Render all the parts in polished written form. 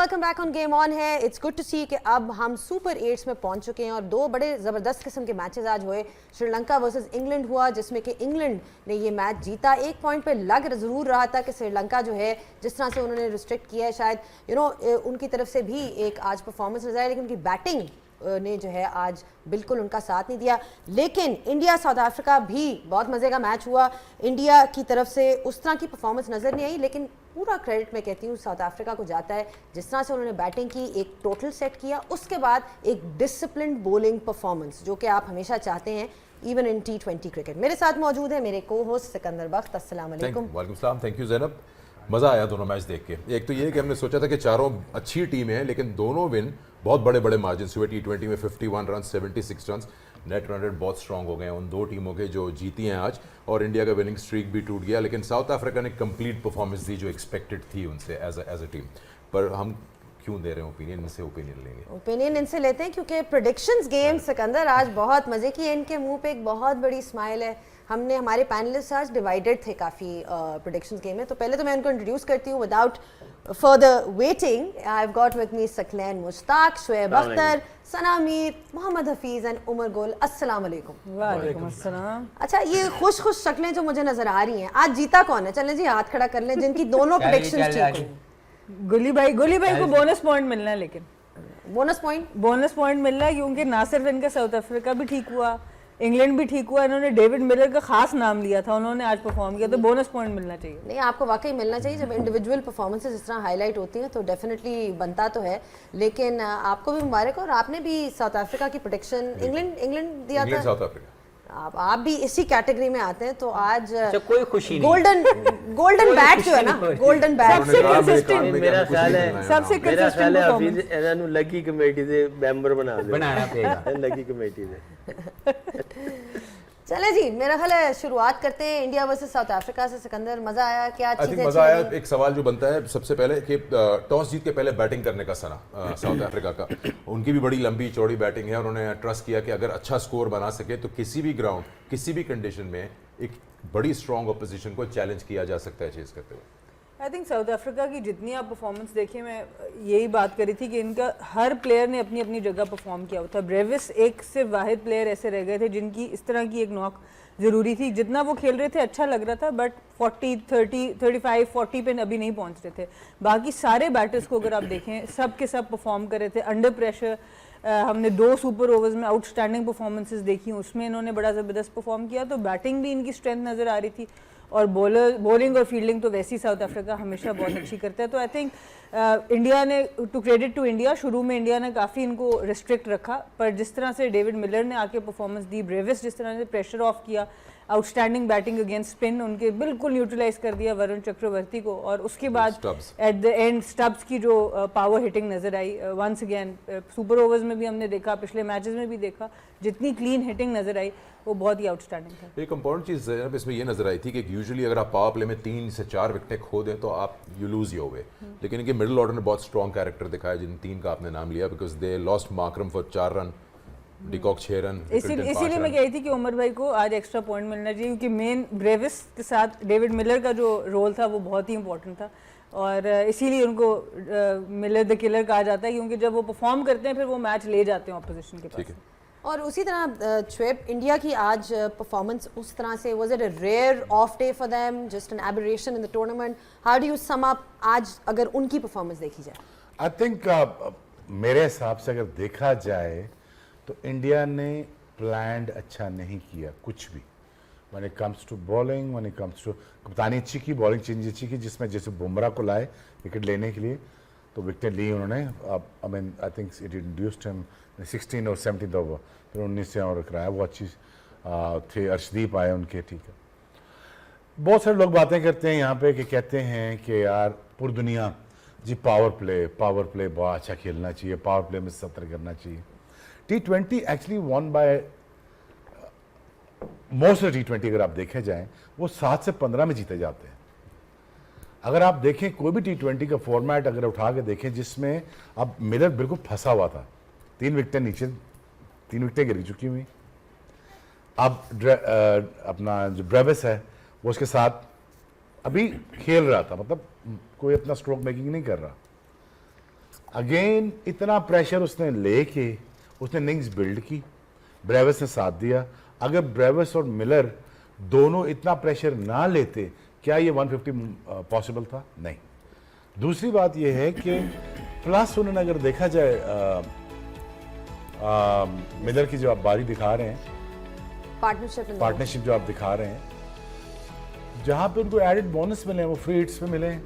Welcome back on game on है। It's good to सी कि अब हम सुपर 8 में पहुंच चुके हैं और दो बड़े ज़बरदस्त किस्म के मैचेस आज हुए। श्रीलंका वर्सेस इंग्लैंड हुआ जिसमें कि इंग्लैंड ने ये मैच जीता। एक पॉइंट पे लग ज़रूर रहा था कि श्रीलंका जो है जिस तरह से उन्होंने रिस्ट्रिक्ट किया है शायद उनकी तरफ से भी एक आज परफॉर्मेंस नजर आया, लेकिन उनकी बैटिंग ने जो है आज बिल्कुल उनका साथ नहीं दिया। लेकिन इंडिया साउथ अफ्रीका भी बहुत मज़े का मैच हुआ। इंडिया की तरफ से उस तरह की परफॉर्मेंस नज़र नहीं आई, लेकिन पूरा क्रेडिट मैं कहती हूँ साउथ अफ्रीका को जाता है। जिस तरह से उन्होंने बैटिंग की, एक टोटल सेट किया, उसके बाद एक डिसिप्लिन्ड बॉलिंग परफॉर्मेंस जो कि आप हमेशा चाहते हैं इवन इन T20 क्रिकेट। मेरे साथ मौजूद है मेरे को होस्ट सिकंदर बख्त। अस्सलाम वालेकुम। वालेकुम सलाम। Thank you Zainab. मज़ा आया दोनों मैच देख के। एक तो ये कि हमने सोचा था कि चारों अच्छी टीमें हैं, लेकिन दोनों विन बहुत बड़े बड़े मार्जिन हुए। T20 में 51 run, 76 run, net run rate बहुत स्ट्रांग हो गए हैं उन दो टीमों के जो जीती हैं आज, और इंडिया का विनिंग स्ट्रीक भी टूट गया। लेकिन साउथ अफ्रीका ने कंप्लीट परफॉर्मेंस दी जो एक्सपेक्टेड थी उनसे एज अ टीम। पर हम क्यों दे रहे हैं ओपिनियन? इनसे ओपिनियन लेंगे। ओपिनियन इनसे लेते हैं क्योंकि प्रेडिक्शंस गेम सिकंदर आज बहुत मज़े की है। इनके मुंह पे एक बहुत बड़ी स्माइल है। हमने हमारे पैनलिस्ट आज डिवाइडेड थे काफ़ी प्रेडिक्शंस गेम में। तो पहले तो मैं उनको इंट्रोड्यूस करती हूँ without further waiting. I have got with me Saqlain Mushtaq, Shoaib Akhtar, Sana Mir, Mohammad Hafeez and Umar Gul. अस्सलाम वालेकुम। वालेकुम अस्सलाम। अच्छा, ये खुश खुश शक्लें जो मुझे नजर आ रही हैं, आज जीता कौन है? चलें जी हाथ खड़ा कर लें जिनकी दोनों प्रेडिक्शंस ठीक हो। गुली भाई को बोनस पॉइंट मिलना है, लेकिन बोनस पॉइंट मिलना है क्योंकि ना सिर्फ इनका साउथ अफ्रीका भी ठीक हुआ, इंग्लैंड भी ठीक हुआ, इन्होंने डेविड मिलर का खास नाम लिया था, उन्होंने आज परफॉर्म किया, तो बोनस पॉइंट मिलना चाहिए। नहीं, आपको वाकई मिलना चाहिए। जब इंडिविजुअल परफॉर्मेंसेस इस तरह हाईलाइट होती हैं तो डेफिनेटली बनता तो है। लेकिन आपको भी मुबारक, और आपने भी साउथ अफ्रीका की प्रेडिक्शन इंग्लैंड दिया था। साउथ अफ्रीका आप भी इसी कैटेगरी में आते हैं, तो आज कोई खुशी नहीं। गोल्डन बैट जो है ना, गोल्डन बैट सबसे कंसिस्टेंट मेरा ख्याल है, सबसे कंसिस्टेंट हफीज ਇਹਨਾਂ ਨੂੰ ਲੱਗੀ ਕਮੇਟੀ ਦੇ ਮੈਂबर बनाना पड़ेगा ਲੱਗੀ कमेटी ਦੇ। चले जी, मेरा ख्याल है शुरुआत करते हैं इंडिया वर्सेस साउथ अफ्रीका से। सिकंदर, मजा आया? क्या चीजें मजा आया? एक सवाल जो बनता है सबसे पहले कि टॉस जीत के पहले बैटिंग करने का सना साउथ अफ्रीका का, उनकी भी बड़ी लंबी चौड़ी बैटिंग है और उन्होंने ट्रस्ट किया कि अगर अच्छा स्कोर बना सके तो किसी भी ग्राउंड, किसी भी कंडीशन में एक बड़ी स्ट्रॉन्ग ऑपोजिशन को चैलेंज किया जा सकता है चेज करते हुए। आई थिंक साउथ अफ्रीका की जितनी आप परफॉर्मेंस देखिए, मैं यही बात करी थी कि इनका हर प्लेयर ने अपनी अपनी जगह परफॉर्म किया था। ब्रेविस एक से वाहिद प्लेयर ऐसे रह गए थे जिनकी इस तरह की एक नॉक ज़रूरी थी। जितना वो खेल रहे थे अच्छा लग रहा था, बट 40, 30, 35, 40 पे अभी नहीं पहुंच रहे थे। बाकी सारे बैटर्स को अगर आप देखें, सब के सब परफॉर्म कर रहे थे अंडर प्रेशर। हमने 2 सुपर ओवर्स में आउटस्टैंडिंग परफॉर्मेंसेस देखी, उसमें इन्होंने बड़ा ज़बरदस्त परफॉर्म किया। तो बैटिंग भी इनकी स्ट्रेंथ नज़र आ रही थी, और बॉलिंग और फील्डिंग तो वैसे ही साउथ अफ्रीका हमेशा बहुत अच्छी करता है। तो आई थिंक इंडिया ने, टू क्रेडिट टू इंडिया, शुरू में इंडिया ने काफ़ी इनको रिस्ट्रिक्ट रखा, पर जिस तरह से डेविड मिलर ने आके परफॉर्मेंस दी, ब्रेविस जिस तरह से प्रेशर ऑफ किया, आउटस्टैंडिंग बैटिंग अगेंस्ट स्पिन, उनके बिल्कुल न्यूट्रलाइज कर दिया वरुण चक्रवर्ती को। और उसके बाद एट द एंड स्टब्स की जो पावर हिटिंग नजर आई, वंस अगेन सुपर ओवर्स में भी हमने देखा, पिछले मैचेस में भी देखा, जितनी क्लीन हिटिंग नजर आई वो बहुत ही आउटस्टैंडिंग था। एक इंपॉर्टेंट चीज़ इसमें ये नजर आई थी कि यूजुअली अगर आप पावर प्ले में 3 से 4 विकेटें खो दें तो आप यू लूज योर वे, लेकिन इनके मिडिल ऑर्डर ने बहुत स्ट्रॉन्ग कैरेक्टर दिखाया, जिन 3 का आपने नाम लिया, because they lost Markram for 4 run, de Kock 6 run. इसीलिए मैं कही थी कि उमर भाई को आज एक्स्ट्रा पॉइंट मिलना चाहिए, क्योंकि मेन ब्रेविस के साथ डेविड मिलर का जो रोल था वो बहुत ही इंपॉर्टेंट था, और इसीलिए उनको मिलर द किलर कहा जाता है, क्योंकि जब वो परफॉर्म करते हैं फिर वो मैच ले जाते हैं ऑपोजिशन के पास। और उसी तरह शुएब, इंडिया की आज परफॉर्मेंस उस तरह से, was it a rare of day for them, just an aberration in the tournament? How do you sum up आज अगर उनकी परफॉर्मेंस देखी जाए? आई थिंक मेरे हिसाब से अगर देखा जाए तो इंडिया ने प्लान्ड अच्छा नहीं किया कुछ भी, when it comes to bowling, when it comes to कप्तानी अच्छी की, बॉलिंग चेंज अच्छी की, जिसमें जैसे बुमराह को लाए विकेट लेने के लिए, तो विकेट ली उन्होंने। I mean I think it induced him 16 और 17 ओवर, फिर 19 और कराया, वो अच्छी थे। अर्शदीप आए उनके, ठीक है। बहुत सारे लोग बातें करते हैं यहाँ पे कि कहते हैं कि यार पूरी दुनिया जी पावर प्ले बहुत अच्छा खेलना चाहिए, पावर प्ले में 70 करना चाहिए। T20 actually one by most of T20 अगर आप देखे जाएं वो 7 से 15 में जीते जाते हैं। अगर आप देखें कोई भी T20 का फॉर्मेट अगर उठा के देखें जिसमें अब मिलर बिल्कुल फंसा हुआ था, 3 विकेटें नीचे, 3 विकेटें गिर चुकी हुई, अब अपना जो ब्रेविस है वो उसके साथ अभी खेल रहा था, मतलब कोई अपना स्ट्रोक मेकिंग नहीं कर रहा। अगेन इतना प्रेशर उसने लेके उसने इनिंग्स बिल्ड की, ब्रेविस ने साथ दिया। अगर ब्रेविस और मिलर दोनों इतना प्रेशर ना लेते, क्या ये 150 पॉसिबल था? नहीं। दूसरी बात ये है कि प्लस उन्होंने अगर देखा जाए मिलर की जो आप बारी दिखा रहे हैं, पार्टनरशिप जो आप दिखा रहे हैं, जहां पे उनको एडेड बोनस मिले हैं वो फ्री हिट्स पे मिले हैं।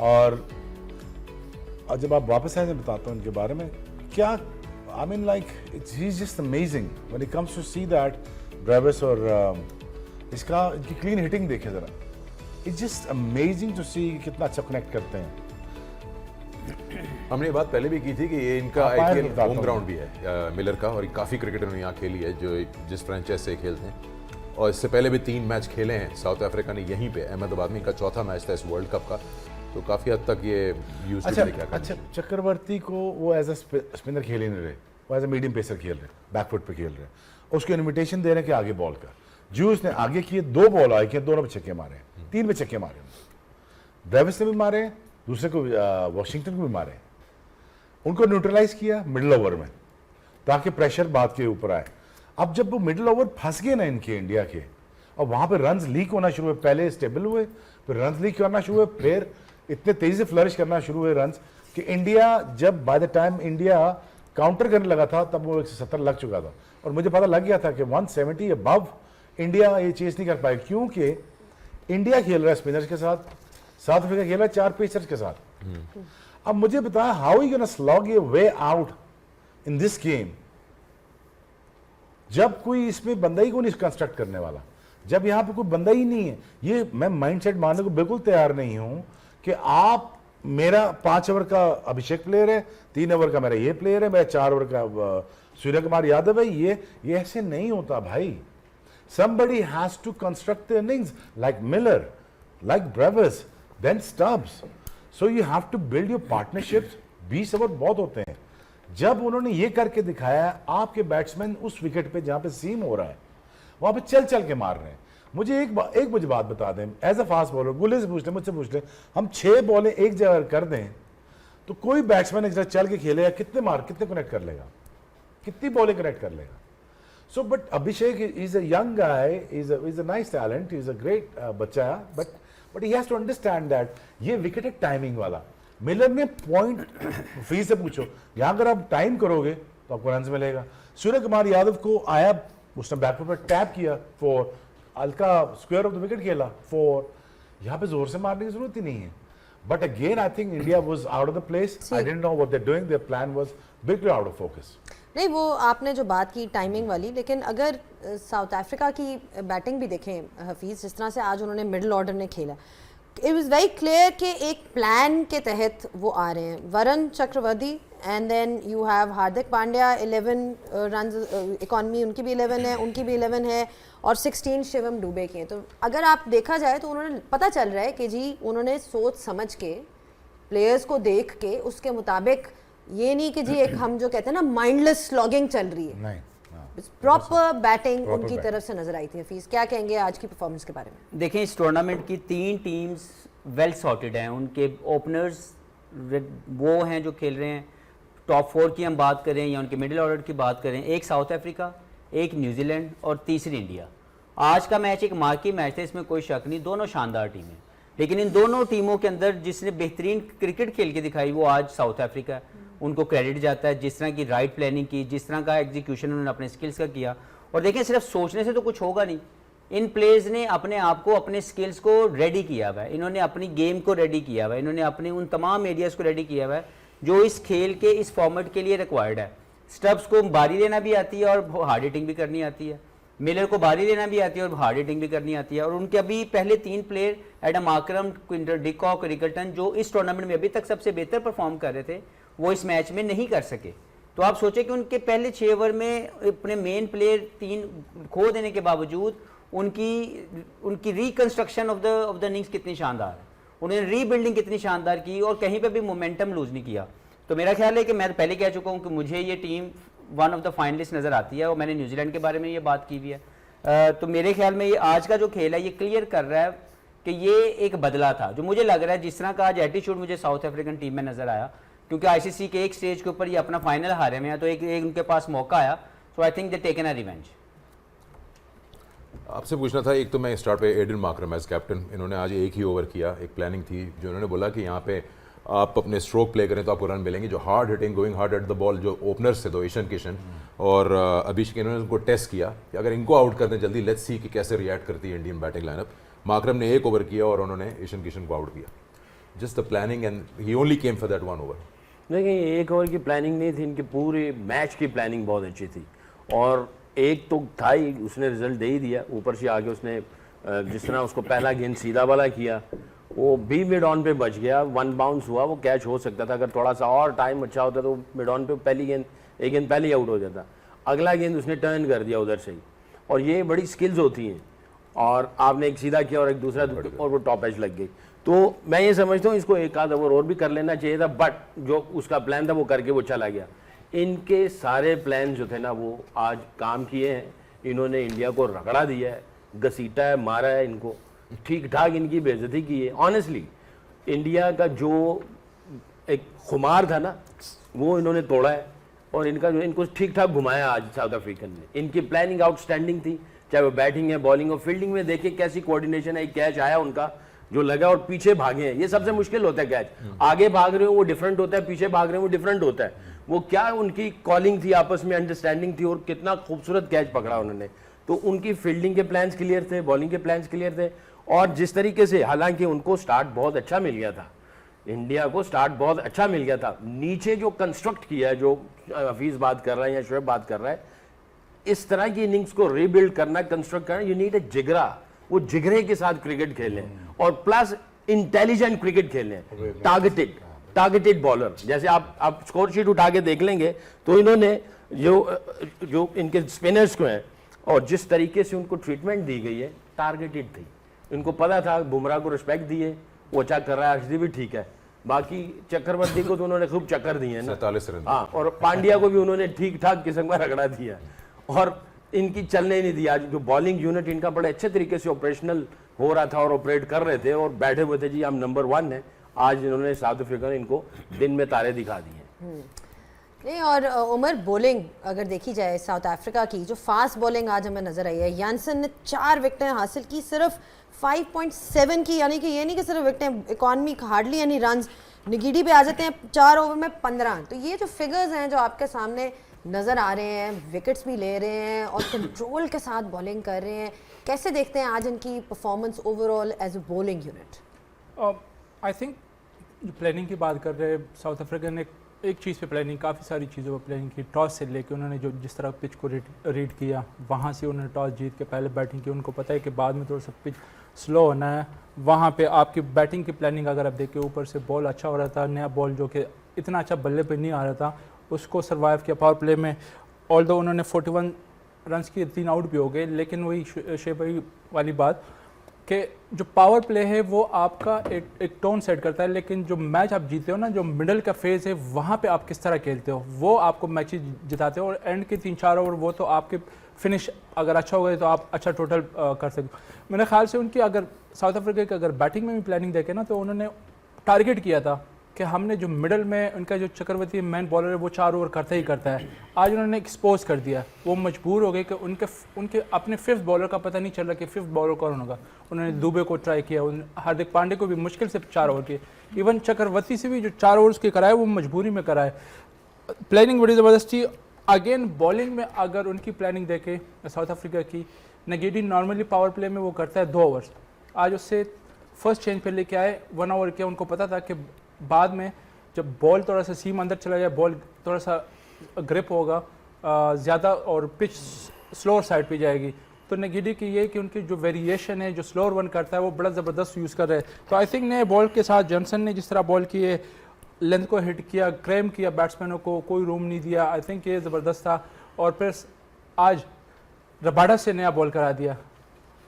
और जब आप वापस आए मैं बताता हूँ इनके बारे में क्या। I mean like he is just amazing when it comes to see that Brevis और इसका इनकी क्लीन हिटिंग देखें जरा, it's just amazing to see कितना अच्छा कनेक्ट करते हैं। हमने ये बात पहले भी की थी कि ये इनका हाँ, पायल आईपीएल बताता होम हूँ। ग्राउंड भी है मिलर का, और काफ़ी क्रिकेटर ने यहाँ खेली है जो जिस फ्रेंचाइज से खेलते हैं। और इससे पहले भी 3 मैच खेले हैं साउथ अफ्रीका ने यहीं पे, अहमदाबाद में। इनका चौथा मैच था इस वर्ल्ड कप का, तो काफ़ी हद तक ये यूज अच्छा, चक्रवर्ती को वो एज अ स्पिनर खेल ही नहीं रहे, वो एज अ मीडियम पेसर खेल रहे, बैकफुट पे खेल रहे। उसको इन्विटेशन दे रहे हैं कि आगे बॉल कर। जूस ने आगे किए, 2 बॉल आए किए, दोनों पे छक्के मारे, 3 पे छक्के मारे। ब्रेविस ने भी मारे, दूसरे को वॉशिंगटन को भी मारे। उनको न्यूट्रलाइज किया मिडिल ओवर में ताकि प्रेशर बात के ऊपर आए। अब जब वो मिडिल ओवर फंस गए ना इनके इंडिया के, और वहां पे रन्स लीक होना शुरू हुए, पहले स्टेबल हुए, फिर रन्स लीक करना शुरू हुए, फिर इतने तेजी से फ्लरिश करना शुरू हुए रन्स कि इंडिया जब by the time India counter करने लगा था तब वो 170 लग चुका था। और मुझे पता लग गया था कि 170 अबव इंडिया ये चेस नहीं कर पाए, क्योंकि इंडिया खेल रहा है स्पिनर्स के साथ, साउथ अफ्रीका खेल रहा है 4 पेसर्स के साथ। अब मुझे बताया how you gonna slog your way out in this game जब कोई इसमें बंदा ही को नहीं कंस्ट्रक्ट करने वाला, जब यहां पे कोई बंदा ही नहीं है। ये मैं माइंडसेट मानने को बिल्कुल तैयार नहीं हूं कि आप मेरा 5 ओवर का अभिषेक प्लेयर है, 3 ओवर का मेरा ये प्लेयर है, मेरा 4 ओवर का सूर्य कुमार यादव है। ये ऐसे नहीं होता भाई। Somebody has to construct the innings like Miller, like Brevis, then Stubbs. So you have to build your partnerships. 20 over बहुत होते हैं। जब उन्होंने ये करके दिखाया, आपके बैट्समैन उस विकेट पे जहां पे सीम हो रहा है वहां पे चल चल के मार रहे हैं। मुझे एक मुझे बात बता दें, एज अ फास्ट बॉलर गुल्ले से पूछ ले, मुझसे पूछ ले, हम 6 बॉलें एक जगह कर दें तो कोई बैट्समैन एक जगह चल के खेलेगा, कितने कनेक्ट कर लेगा, कितनी बॉलें कनेक्ट कर लेगा। So, but Abhishek is a young guy, he's a nice talent, he's a great बच्चा, but he has to understand that ये विकेट है टाइमिंग वाला। मिलर ने पॉइंट फ्री से पूछो, यहाँ अगर आप टाइम करोगे तो आपको रन मिलेगा। सूर्य कुमार यादव को आया, उसने बैकफुट पर टैप किया 4, हल्का स्क्वायर ऑफ द विकेट खेला 4। यहाँ पे जोर से मारने की जरूरत ही नहीं है। But again I think India was out of the place. I didn't know what they are doing, their plan was बिल्कुल आउट ऑफ फोकस। नहीं, वो आपने जो बात की टाइमिंग वाली, लेकिन अगर साउथ अफ्रीका की बैटिंग भी देखें हफीज़, जिस तरह से आज उन्होंने मिडिल ऑर्डर ने खेला, इट वाज वेरी क्लियर कि एक प्लान के तहत वो आ रहे हैं। Varun Chakravarthy and then you have Hardik Pandya, 11 run economy उनकी भी 11 है, उनकी भी 11 है, और 16 शिवम दुबे के हैं। तो अगर आप देखा जाए तो उन्होंने, पता चल रहा है कि जी उन्होंने सोच समझ के प्लेयर्स को देख के उसके मुताबिक, ये नहीं कि जी एक हम जो कहते हैं ना माइंडलेस स्लॉगिंग चल रही है, नहीं, प्रॉपर बैटिंग उनकी तरफ से नजर आई थी। हफीज, क्या कहेंगे आज की परफॉर्मेंस के बारे में? देखें, इस टूर्नामेंट की 3 टीम्स वेल सॉर्टेड हैं। उनके ओपनर्स वो हैं जो खेल रहे हैं, टॉप 4 की हम बात करें या उनके मिडिल ऑर्डर की बात करें, एक साउथ अफ्रीका, एक न्यूजीलैंड और तीसरी इंडिया। आज का मैच एक मार्की मैच था, इसमें कोई शक नहीं, दोनों शानदार टीमें। लेकिन इन दोनों टीमों के अंदर जिसने बेहतरीन क्रिकेट खेल के दिखाई वो आज साउथ अफ्रीका है। उनको क्रेडिट जाता है, जिस तरह की राइट प्लानिंग की, जिस तरह का एग्जीक्यूशन उन्होंने अपने स्किल्स का किया। और देखें, सिर्फ सोचने से तो कुछ होगा नहीं, इन प्लेयर्स ने अपने आप को, अपने स्किल्स को रेडी किया हुआ है, इन्होंने अपनी गेम को रेडी किया हुआ है, इन्होंने अपने उन तमाम एरियाज़ को रेडी किया हुआ है जो इस खेल के, इस फॉर्मेट के लिए रिक्वायर्ड है। स्टब्स को बारी लेना भी आती है और हार्ड हिटिंग भी करनी आती है, मिलर को बारी लेना भी आती है और हार्ड हिटिंग भी करनी आती है। और उनके अभी पहले 3 player, Aiden Markram, Quinton de Kock, Rickelton, जो इस टूर्नामेंट में अभी तक सबसे बेहतर परफॉर्म कर रहे थे, वो इस मैच में नहीं कर सके। तो आप सोचें कि उनके पहले 6 ओवर में अपने मेन प्लेयर 3 खो देने के बावजूद उनकी रिकंस्ट्रक्शन ऑफ द इनिंग्स कितनी शानदार है, उन्होंने रीबिल्डिंग कितनी शानदार की और कहीं पे भी मोमेंटम लूज नहीं किया। तो मेरा ख्याल है कि मैं पहले कह चुका हूँ कि मुझे ये team one of the finalist नज़र आती है, और मैंने न्यूजीलैंड के बारे में ये बात की भी है। तो मेरे ख्याल में ये आज का जो खेल है ये क्लियर कर रहा है कि ये एक बदला था, जो मुझे लग रहा है जिस तरह का आज एटीट्यूड मुझे साउथ अफ्रीकन टीम में नज़र आया क्योंकि आईसीसी के एक स्टेज के ऊपर ये अपना फाइनल हारे हुए हैं, तो एक उनके पास मौका आया, so I think they taken a revenge. आपसे पूछना था, एक तो मैं स्टार्ट पे एडन मार्करम एज कैप्टन, इन्होंने आज एक ही ओवर किया, एक प्लानिंग थी जो उन्होंने बोला कि यहाँ पे आप अपने स्ट्रोक प्ले करें तो आपको रन मिलेंगे, जो hard hitting going hard at the ball जो ओपनर्स थे, तो ईशान किशन और अभिषेक, इन्होंने उनको टेस्ट किया कि अगर इनको आउट कर दें जल्दी, लेट्स सी कि कैसे रिएक्ट करती है इंडियन बैटिंग लाइनअप। मार्करम ने एक ओवर किया और उन्होंने ईशान किशन को आउट किया, just the planning and he only came for that one over. देखिए, एक ओवर की प्लानिंग नहीं थी, इनकी पूरी मैच की प्लानिंग बहुत अच्छी थी, और एक तो था ही, उसने रिजल्ट दे ही दिया। ऊपर से आगे उसने जिस तरह उसको पहला गेंद सीधा वाला किया, वो भी मिड ऑन पे बच गया, वन बाउंस हुआ, वो कैच हो सकता था। अगर थोड़ा सा और टाइम अच्छा होता तो मिड ऑन पे पहली गेंद, एक गेंद पहले ही आउट हो जाता। अगला गेंद उसने टर्न कर दिया उधर से ही, और ये बड़ी स्किल्स होती हैं, और आपने एक सीधा किया और एक दूसरा, और वो टॉप एज लग गई। तो मैं ये समझता हूँ इसको एक आध ओवर और भी कर लेना चाहिए था, बट जो उसका प्लान था वो करके वो चला गया। इनके सारे प्लान जो थे ना वो आज काम किए हैं। इन्होंने इंडिया को रगड़ा दिया है, घसीटा है, मारा है, इनको ठीक ठाक इनकी बेइज्जती की है। ऑनेस्टली इंडिया का जो एक खुमार था ना वो इन्होंने तोड़ा है, और इनका जो इनको ठीक ठाक घुमाया आज साउथ अफ्रीकन ने। इनकी प्लानिंग आउटस्टैंडिंग थी, चाहे वो बैटिंग है, बॉलिंग और फील्डिंग में। देखिए कैसी कोऑर्डिनेशन है, एक कैच आया उनका जो लगा, और पीछे भागे हैं, ये सबसे मुश्किल होता है कैच। आगे भाग रहे हो वो डिफरेंट होता है, पीछे भाग रहे हो वो डिफरेंट होता है। वो क्या उनकी कॉलिंग थी, आपस में अंडरस्टैंडिंग थी, और कितना खूबसूरत कैच पकड़ा उन्होंने। तो उनकी फील्डिंग के प्लान्स क्लियर थे, बॉलिंग के प्लान्स क्लियर थे, और जिस तरीके से, हालांकि उनको स्टार्ट बहुत अच्छा मिल गया था, इंडिया को स्टार्ट बहुत अच्छा मिल गया था। नीचे जो कंस्ट्रक्ट किया है, जो हफीज बात कर रहा है या शुएब बात कर रहा है, इस तरह की इनिंग्स को रीबिल्ड करना, कंस्ट्रक्ट करना, यू नीड ए जिगरा। वो जिगरे के साथ क्रिकेट खेलें, और प्लस इंटेलिजेंट क्रिकेट खेलें, टारगेटेड बॉलर। जैसे आप स्कोर शीट उठा के देख लेंगे तो इन्होंने जो इनके स्पिनर्स को हैं और जिस तरीके से उनको ट्रीटमेंट दी गई है, टारगेटेड थी। इनको पता था बुमराह को रिस्पेक्ट दिए, वो अच्छा कर रहा है, अर्शदीप भी ठीक है, बाकी चक्रवर्ती को तो उन्होंने खूब चक्कर दिए ना, 47 रन। हाँ, और पांड्या को भी उन्होंने ठीक ठाक किस्म का रगड़ा दिया, और इनकी चलने नहीं दी। आज जो बॉलिंग यूनिट इनका बड़े अच्छे तरीके से ऑपरेशनल हो रहा था और ऑपरेट कर रहे थे और बैठे हुए थे, जी हम नंबर 1 है। आज इन्होंने साउथ अफ्रीका ने इनको दिन में तारे दिखा दिए। नहीं, और उमर, बॉलिंग अगर देखी जाए साउथ अफ्रीका की, जो फास्ट बॉलिंग आज हमें नजर आई है, यानसन ने 4 विकेटें हासिल की, सिर्फ 5.7 की, यानी कि ये नहीं कि सिर्फ विकेटें, इकॉनमी हार्डली यानी रन्स निगीडी पे आ जाते हैं 4 ओवर में 15। तो ये जो फिगर्स हैं जो आपके सामने नज़र आ रहे हैं, विकेट्स भी ले रहे हैं और कंट्रोल के साथ बॉलिंग कर रहे हैं, कैसे देखते हैं आज इनकी performance overall as a bowling unit? I think जो प्लानिंग की बात कर रहे हैं, साउथ अफ्रीका ने एक चीज़ पे प्लानिंग, काफ़ी सारी चीज़ों पर प्लानिंग की। टॉस से लेके उन्होंने जो जिस तरह पिच को रीड किया, वहाँ से उन्होंने टॉस जीत के पहले बैटिंग की। उनको पता है कि बाद में थोड़ा सा पिच स्लो होना है, वहाँ पे आपकी बैटिंग की प्लानिंग अगर आप देखें, ऊपर से बॉल अच्छा हो रहा था, नया बॉल जो कि इतना अच्छा बल्ले पे नहीं आ रहा था, उसको सर्वाइव किया पावर प्ले में। ऑल्दो उन्होंने 41 रन्स की 3 आउट भी हो गए, लेकिन वही शेब भाई वाली बात कि जो पावर प्ले है वो आपका एक टोन सेट करता है, लेकिन जो मैच आप जीते हो ना, जो मिडल का फेज़ है, वहाँ पे आप किस तरह खेलते हो, वो आपको मैचेस जिताते हो। और एंड के 3-4 ओवर वो तो आपके फिनिश अगर अच्छा हो गया तो आप अच्छा टोटल कर सकते हो। मेरे ख्याल से उनकी अगर साउथ अफ्रीका की अगर बैटिंग में भी प्लानिंग देखें ना, तो उन्होंने टारगेट किया था कि हमने जो मिडल में उनका जो चक्रवर्ती मेन बॉलर है वो 4 ओवर करता ही करता है। आज उन्होंने एक्सपोज कर दिया, वो मजबूर हो गए कि उनके अपने 5th बॉलर का पता नहीं चल रहा कि 5th बॉलर कौन होगा। उन्होंने दुबे को ट्राई किया, हार्दिक पांडे को भी मुश्किल से 4 ओवर किए, इवन चक्रवर्ती से भी जो 4 ओवर्स के कराए वो मजबूरी में कराए। प्लानिंग बड़ी ज़बरदस्त थी। अगेन बॉलिंग में अगर उनकी प्लानिंग देखे साउथ अफ्रीका की, नेगेटिव नॉर्मली पावर प्ले में वो करता है 2 ओवर्स, आज उससे फर्स्ट चेंज पे लेके आए 1 ओवर किया। उनको पता था कि बाद में जब बॉल थोड़ा सा सीम अंदर चला जाए, बॉल थोड़ा सा ग्रिप होगा ज़्यादा और पिच स्लोअर साइड पे जाएगी, तो नेगेटिव की ये कि उनकी जो वेरिएशन है, जो स्लोअर वन करता है, वो बड़ा ज़बरदस्त यूज़ कर रहे हैं। तो आई थिंक नए बॉल के साथ जॉनसन ने जिस तरह बॉल किए, लेंथ को हिट किया, क्रैम किया, बैट्समैनों को कोई रूम नहीं दिया, आई थिंक ये ज़बरदस्त था। और फिर आज रबाडा से नया बॉल करा दिया,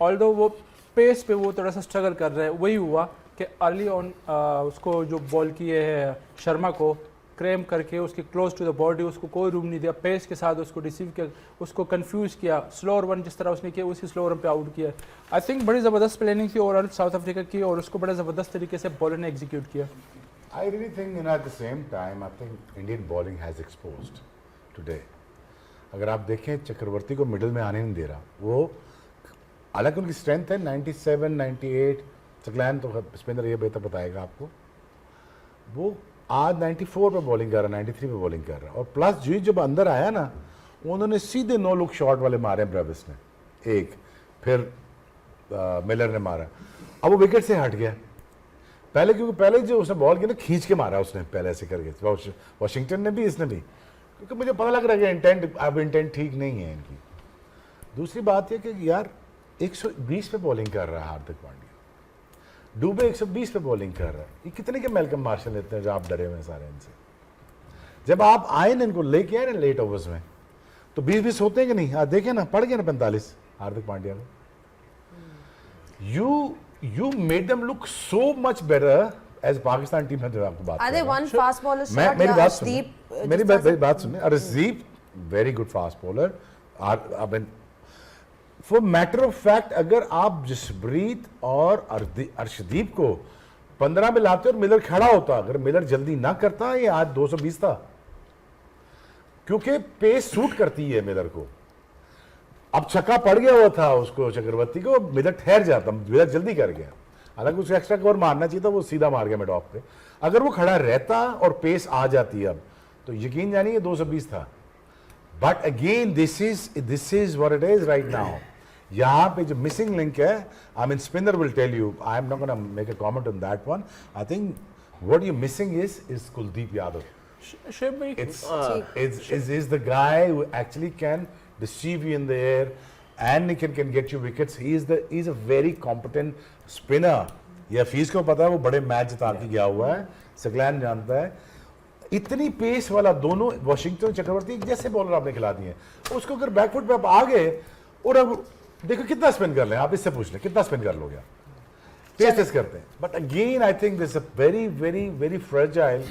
ऑल्दो वो पेस पे वो थोड़ा सा स्ट्रगल कर रहे हैं। वही हुआ कि अर्ली ऑन उसको जो बॉल किए है शर्मा को क्रैम करके उसके क्लोज टू द बॉडी, उसको कोई रूम नहीं दिया, पेस के साथ उसको रिसीव किया, उसको कंफ्यूज किया, स्लोअर वन जिस तरह उसने किया उसी स्लोअर वन पे आउट किया। आई थिंक बड़ी ज़बरदस्त प्लानिंग थी ओवरऑल साउथ अफ्रीका की, और उसको बड़े ज़बरदस्त तरीके से बॉलर ने एग्जीक्यूट किया। I really think, you know, at the same time, I think Indian bowling has exposed today. अगर आप देखें चक्रवर्ती को मिडिल में आने नहीं दे रहा, वो हालांकि उनकी स्ट्रेंथ है 97, 98, सकलैन तो स्पिनर ये बेहतर बताएगा आपको, वो आज 94 पे बॉलिंग कर रहा है, 93 पे बॉलिंग कर रहा है, और प्लस जी जब अंदर आया ना, उन्होंने सीधे नो लुक शॉट वाले मारे ब्रेविस ने, एक फिर मिलर ने मारा, अब वो विकेट से हट गया पहले, क्योंकि पहले जो उसने बॉल किया ना खींच के मारा उसने, पहले ऐसे करके वॉशिंगटन ने भी, इसने भी, क्योंकि मुझे पता लग रहा है कि इंटेंट, अब इंटेंट ठीक नहीं है इनकी। दूसरी बात यह कि यार 120 पे बॉलिंग कर रहा है हार्दिक पांड्या, डुबे 120 पे बॉलिंग कर रहा है, ये कितने के मेलकम मार्शल लेते हैं जो आप डरे हुए हैं सारे इनसे। जब आप आए ना इनको लेके आए ना लेट ओवर्स में, तो 20-20 होते हैं कि नहीं, देखे ना, पड़ गए ना 45 हार्दिक पांड्या को। You made them look so much better as Pakistan team है, जो आपको बात Are they one fast bowler shot? मेरी या बात अर्शदीप, सुनिए, मेरी बात सुनिए, Arshdeep very good fast bowler, for matter of fact अगर आप जसप्रीत और अर्शदीप को 15 में लाते और मिलर खड़ा होता, अगर मिलर जल्दी ना करता ये आज 220 था, क्योंकि पेस सूट करती है मिलर को। अब छक्का पड़ गया हुआ था उसको चक्रवर्ती को, मिलर ठहर जाता, मिलर जल्दी कर गया, हालांकि उसको एक्स्ट्रा कवर मारना चाहिए था, वो सीधा मार गया मिड ऑफ पे। अगर वो खड़ा रहता और पेस आ जाती अब, तो यकीन जानिए 220 था। But again this is what it is right now. यहाँ पे जो मिसिंग लिंक है, I mean spinner will tell you, I am not gonna make a comment on that one, I think what you missing is Kuldeep Yadav. शेब भाई, is the guy who actually can deceive you in the air and he can get you wickets. He's a very competent spinner. ये हफीज को पता है, वो बड़े match जिता के गया हुआ है, सकलैन जानता है। इतनी पेस वाला दोनों वॉशिंगटन चक्रवर्ती जैसे बॉलर आपने खिला दिए, उसको अगर बैकफुट पे आप आ गए और अब देखो कितना स्पिन कर लें, आप इससे पूछ लें कितना स्पिन कर लोगे आप, टेस्ट करते हैं। But again I think this a very very very fragile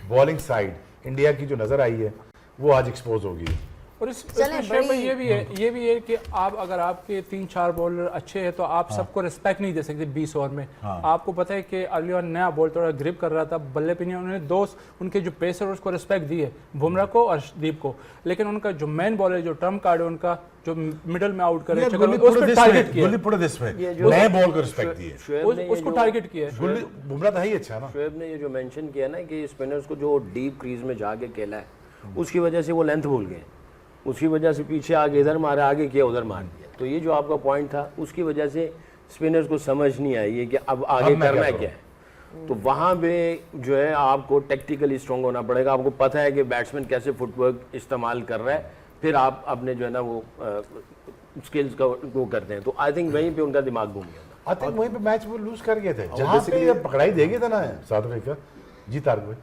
bowling side India की जो नजर आई है, वो आज एक्सपोज होगी। और इसमें शेब भाई ये भी है कि आप अगर आपके 3-4 बॉलर अच्छे हैं तो आप सबको रिस्पेक्ट नहीं दे सकते 20 ओवर में। आपको पता है कि अर्ली ऑन नया बॉल थोड़ा ग्रिप कर रहा था, बल्ले पे नहीं, उन्होंने उनके जो पेसर उसको रिस्पेक्ट दी है, बुमराह को और अर्शदीप को, लेकिन उनका जो मेन बॉलर जो ट्रम्प कार्ड है उनका, जो मिडल में आउट करे, उसको टारगेट किया, नए बॉल को रिस्पेक्ट दिए, उसको टारगेट किया। बुमराह था ही अच्छा ना। शोएब ने ये जो मेंशन किया ना कि स्पिनर्स को जो डीप क्रीज में जाके खेला है, उसकी वजह से वो लेंथ भूल गए, उसकी वजह से पीछे आगे इधर मारा, आगे किया उधर मार दिया। तो ये जो आपका पॉइंट था, उसकी वजह से स्पिनर्स को समझ नहीं आई है कि अब आगे करना क्या है। तो वहाँ पे जो है आपको टेक्टिकली स्ट्रॉन्ग होना पड़ेगा। आपको पता है कि बैट्समैन कैसे फुटवर्क इस्तेमाल कर रहा है, फिर आप अपने जो है ना वो स्किल्स का वो करते हैं। तो आई थिंक वहीं पे उनका दिमाग घूम गया था। आई थिंक वहीं पे मैच वो लूज कर गए थे, जहाँ पे पकड़ाई दे गए थे ना साउथ अफ्रीका, जीत हार गए।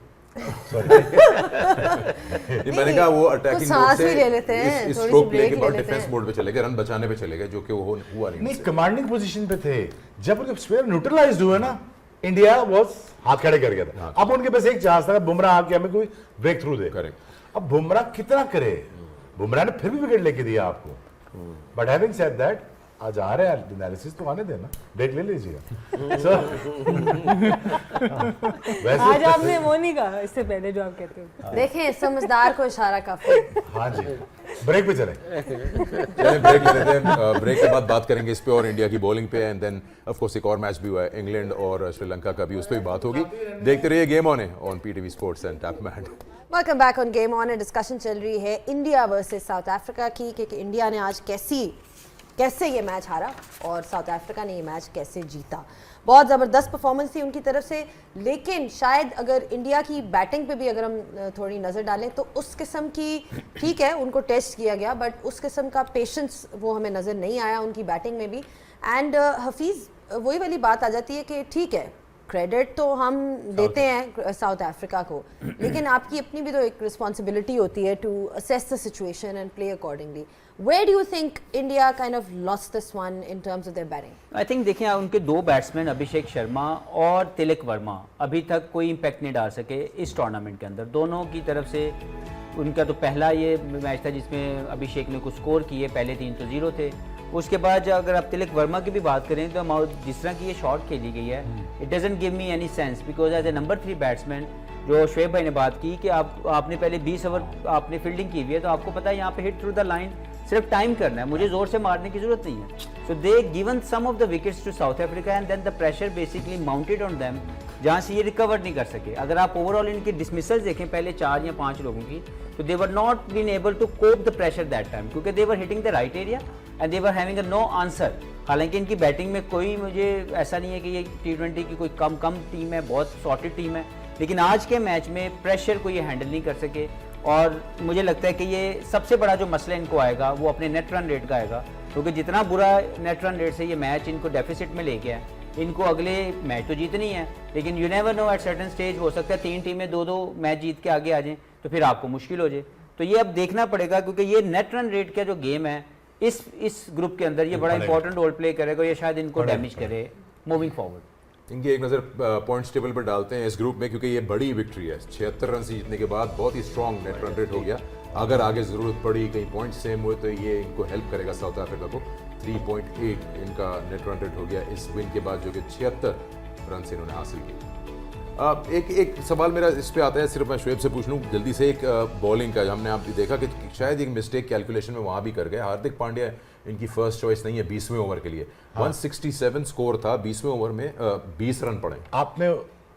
मैंने कहा वो अटैकिंग मोड से ले लेते हैं, इस थोड़ी स्ट्रोक सी प्ले के break बाद ले लेते डिफेंस मोड पे चले गए, रन बचाने पे चले गए, जो कि वो हुआ नहीं। नहीं, कमांडिंग पोजीशन पे थे, जब उनके स्पेयर न्यूट्रलाइज्ड हुए ना, इंडिया वाज हाथ खड़े कर गया था। अब उनके पास एक चांस था, बुमराह आके हमें कोई ब्रेक थ्रू दे। करेक्ट। अब बुमराह कितना करे, बुमराह ने फिर भी विकेट लेके दिया आपको। बट हैविंग सेड दैट, आज आ रहे हैं एनालिसिस तो आने देना, ब्रेक ले लीजिएगा। आज आपने वो नहीं कहा इससे पहले जो आप कहते हो। देखें, समझदार को इशारा काफी। हाँ जी, ब्रेक पे चले। चलिए ब्रेक ले लेते हैं, ब्रेक के बाद बात करेंगे इस पे और इंडिया की बॉलिंग पे, एंड देन ऑफ कोर्स एक और मैच भी हुआ है इंग्लैंड और श्रीलंका का भी, उस पर भी बात होगी। देखते रहिए गेम ऑन है on PTV sports and Tapmad. Welcome back on game on. Discussion चल रही है इंडिया वर्सेस साउथ अफ्रीका की, कि इंडिया ने आज कैसे ये मैच हारा और साउथ अफ्रीका ने ये मैच कैसे जीता। बहुत ज़बरदस्त परफॉर्मेंस थी उनकी तरफ से, लेकिन शायद अगर इंडिया की बैटिंग पे भी अगर हम थोड़ी नज़र डालें तो उस किस्म की, ठीक है उनको टेस्ट किया गया, बट उस किस्म का पेशेंस वो हमें नज़र नहीं आया उनकी बैटिंग में भी। एंड हफीज़, वही वाली बात आ जाती है कि ठीक है क्रेडिट तो हम देते हैं साउथ अफ्रीका को, लेकिन आपकी अपनी भी तो एक रिस्पॉन्सिबिलिटी होती है to assess the situation and play accordingly. Where do you think India kind of lost this one in terms of their batting? I think देखें, उनके दो बैट्समैन अभिषेक शर्मा और तिलक वर्मा अभी तक कोई इम्पैक्ट नहीं डाल सके इस टूर्नामेंट के अंदर। दोनों की तरफ से उनका तो पहला ये मैच था जिसमें अभिषेक ने कुछ स्कोर किए, पहले 3 तो 0 थे। उसके बाद अगर आप तिलक वर्मा की भी बात करें तो जिस तरह की ये शॉट खेली गई है, it doesn't give me any sense, because as a number 3 batsman, जो शोएब भाई ने बात की कि आपने पहले 20 ओवर आपने फील्डिंग की हुई है, तो आपको पता है यहाँ पे हिट थ्रू द लाइन सिर्फ टाइम करना है, मुझे जोर से मारने की जरूरत नहीं है। So they given some of the wickets to South Africa and then the pressure basically mounted on them, जहाँ से ये रिकवर नहीं कर सके। अगर आप ओवरऑल इनकी डिसमिसल्स देखें पहले 4 या 5 लोगों की, तो they were not been able to cope the pressure that time, क्योंकि they were hitting the right area and they were having a no answer. हालांकि इनकी बैटिंग में कोई मुझे ऐसा नहीं है कि ये T20 की कोई कम टीम है, बहुत सॉर्टेड टीम है, लेकिन आज के मैच में प्रेशर को ये हैंडल नहीं कर सके। और मुझे लगता है कि ये सबसे बड़ा जो मसला इनको आएगा वो अपने नेट रन रेट का आएगा, क्योंकि जितना बुरा नेट रन रेट से ये मैच इनको डेफिसिट में ले गया है, इनको अगले मैच तो जीतनी है, लेकिन you never know, at certain stage हो सकता है 3 टीमें 2-2 मैच जीत के आगे आ जाएं, तो फिर आपको मुश्किल हो जाए। तो ये अब देखना पड़ेगा, क्योंकि ये नेट रन रेट का जो गेम है इस ग्रुप के अंदर ये बड़ा इंपॉर्टेंट रोल प्ले करेगा, ये शायद इनको डैमेज करे मूविंग फॉरवर्ड। इनकी एक नज़र पॉइंट्स टेबल पर डालते हैं इस ग्रुप में, क्योंकि ये बड़ी विक्ट्री है। 76 रन से जीतने के बाद बहुत ही स्ट्रॉन्ग नेट रन रेट हो गया। अगर आगे ज़रूरत पड़ी, कहीं पॉइंट सेम हुए, तो ये इनको हेल्प करेगा साउथ अफ्रीका को। 3.8 इनका नेट रन रेट हो गया इस विन के बाद, जो कि 76 रन से इन्होंने हासिल किया। एक सवाल मेरा इस पे आता है, सिर्फ मैं शोएब से पूछ लूँ जल्दी से, एक बॉलिंग का हमने आप देखा कि शायद एक मिस्टेक कैलकुलेशन में वहाँ भी कर गए। हार्दिक पांड्या इनकी फर्स्ट चॉइस नहीं है 20वें ओवर के लिए। 167 स्कोर था 20वें ओवर में, 20 रन पड़े। आपने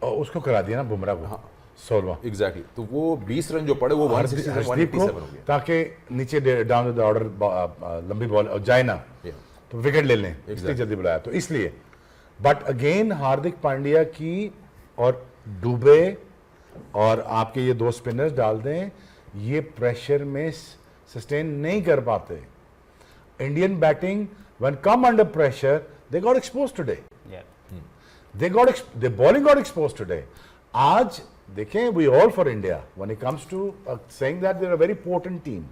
उसको करा दिया ना बुमराह को। हाँ 16 एग्जैक्टली, तो वो 20 रन जो पड़े वो 167 187 हो गया, ताकि नीचे डाउन द ऑर्डर लंबी बॉल जाए ना, तो विकेट ले लें, इसलिए जल्दी बुलाया, तो इसलिए। बट अगेन हार्दिक पांड्या की और डुबे और आपके ये 2 स्पिनर्स डाल दें, ये प्रेशर में सस्टेन नहीं कर पाते। Indian batting when come under pressure they got exposed today. They bowling got exposed today. आज देखें, we all for India when it comes to saying that they're a very potent team,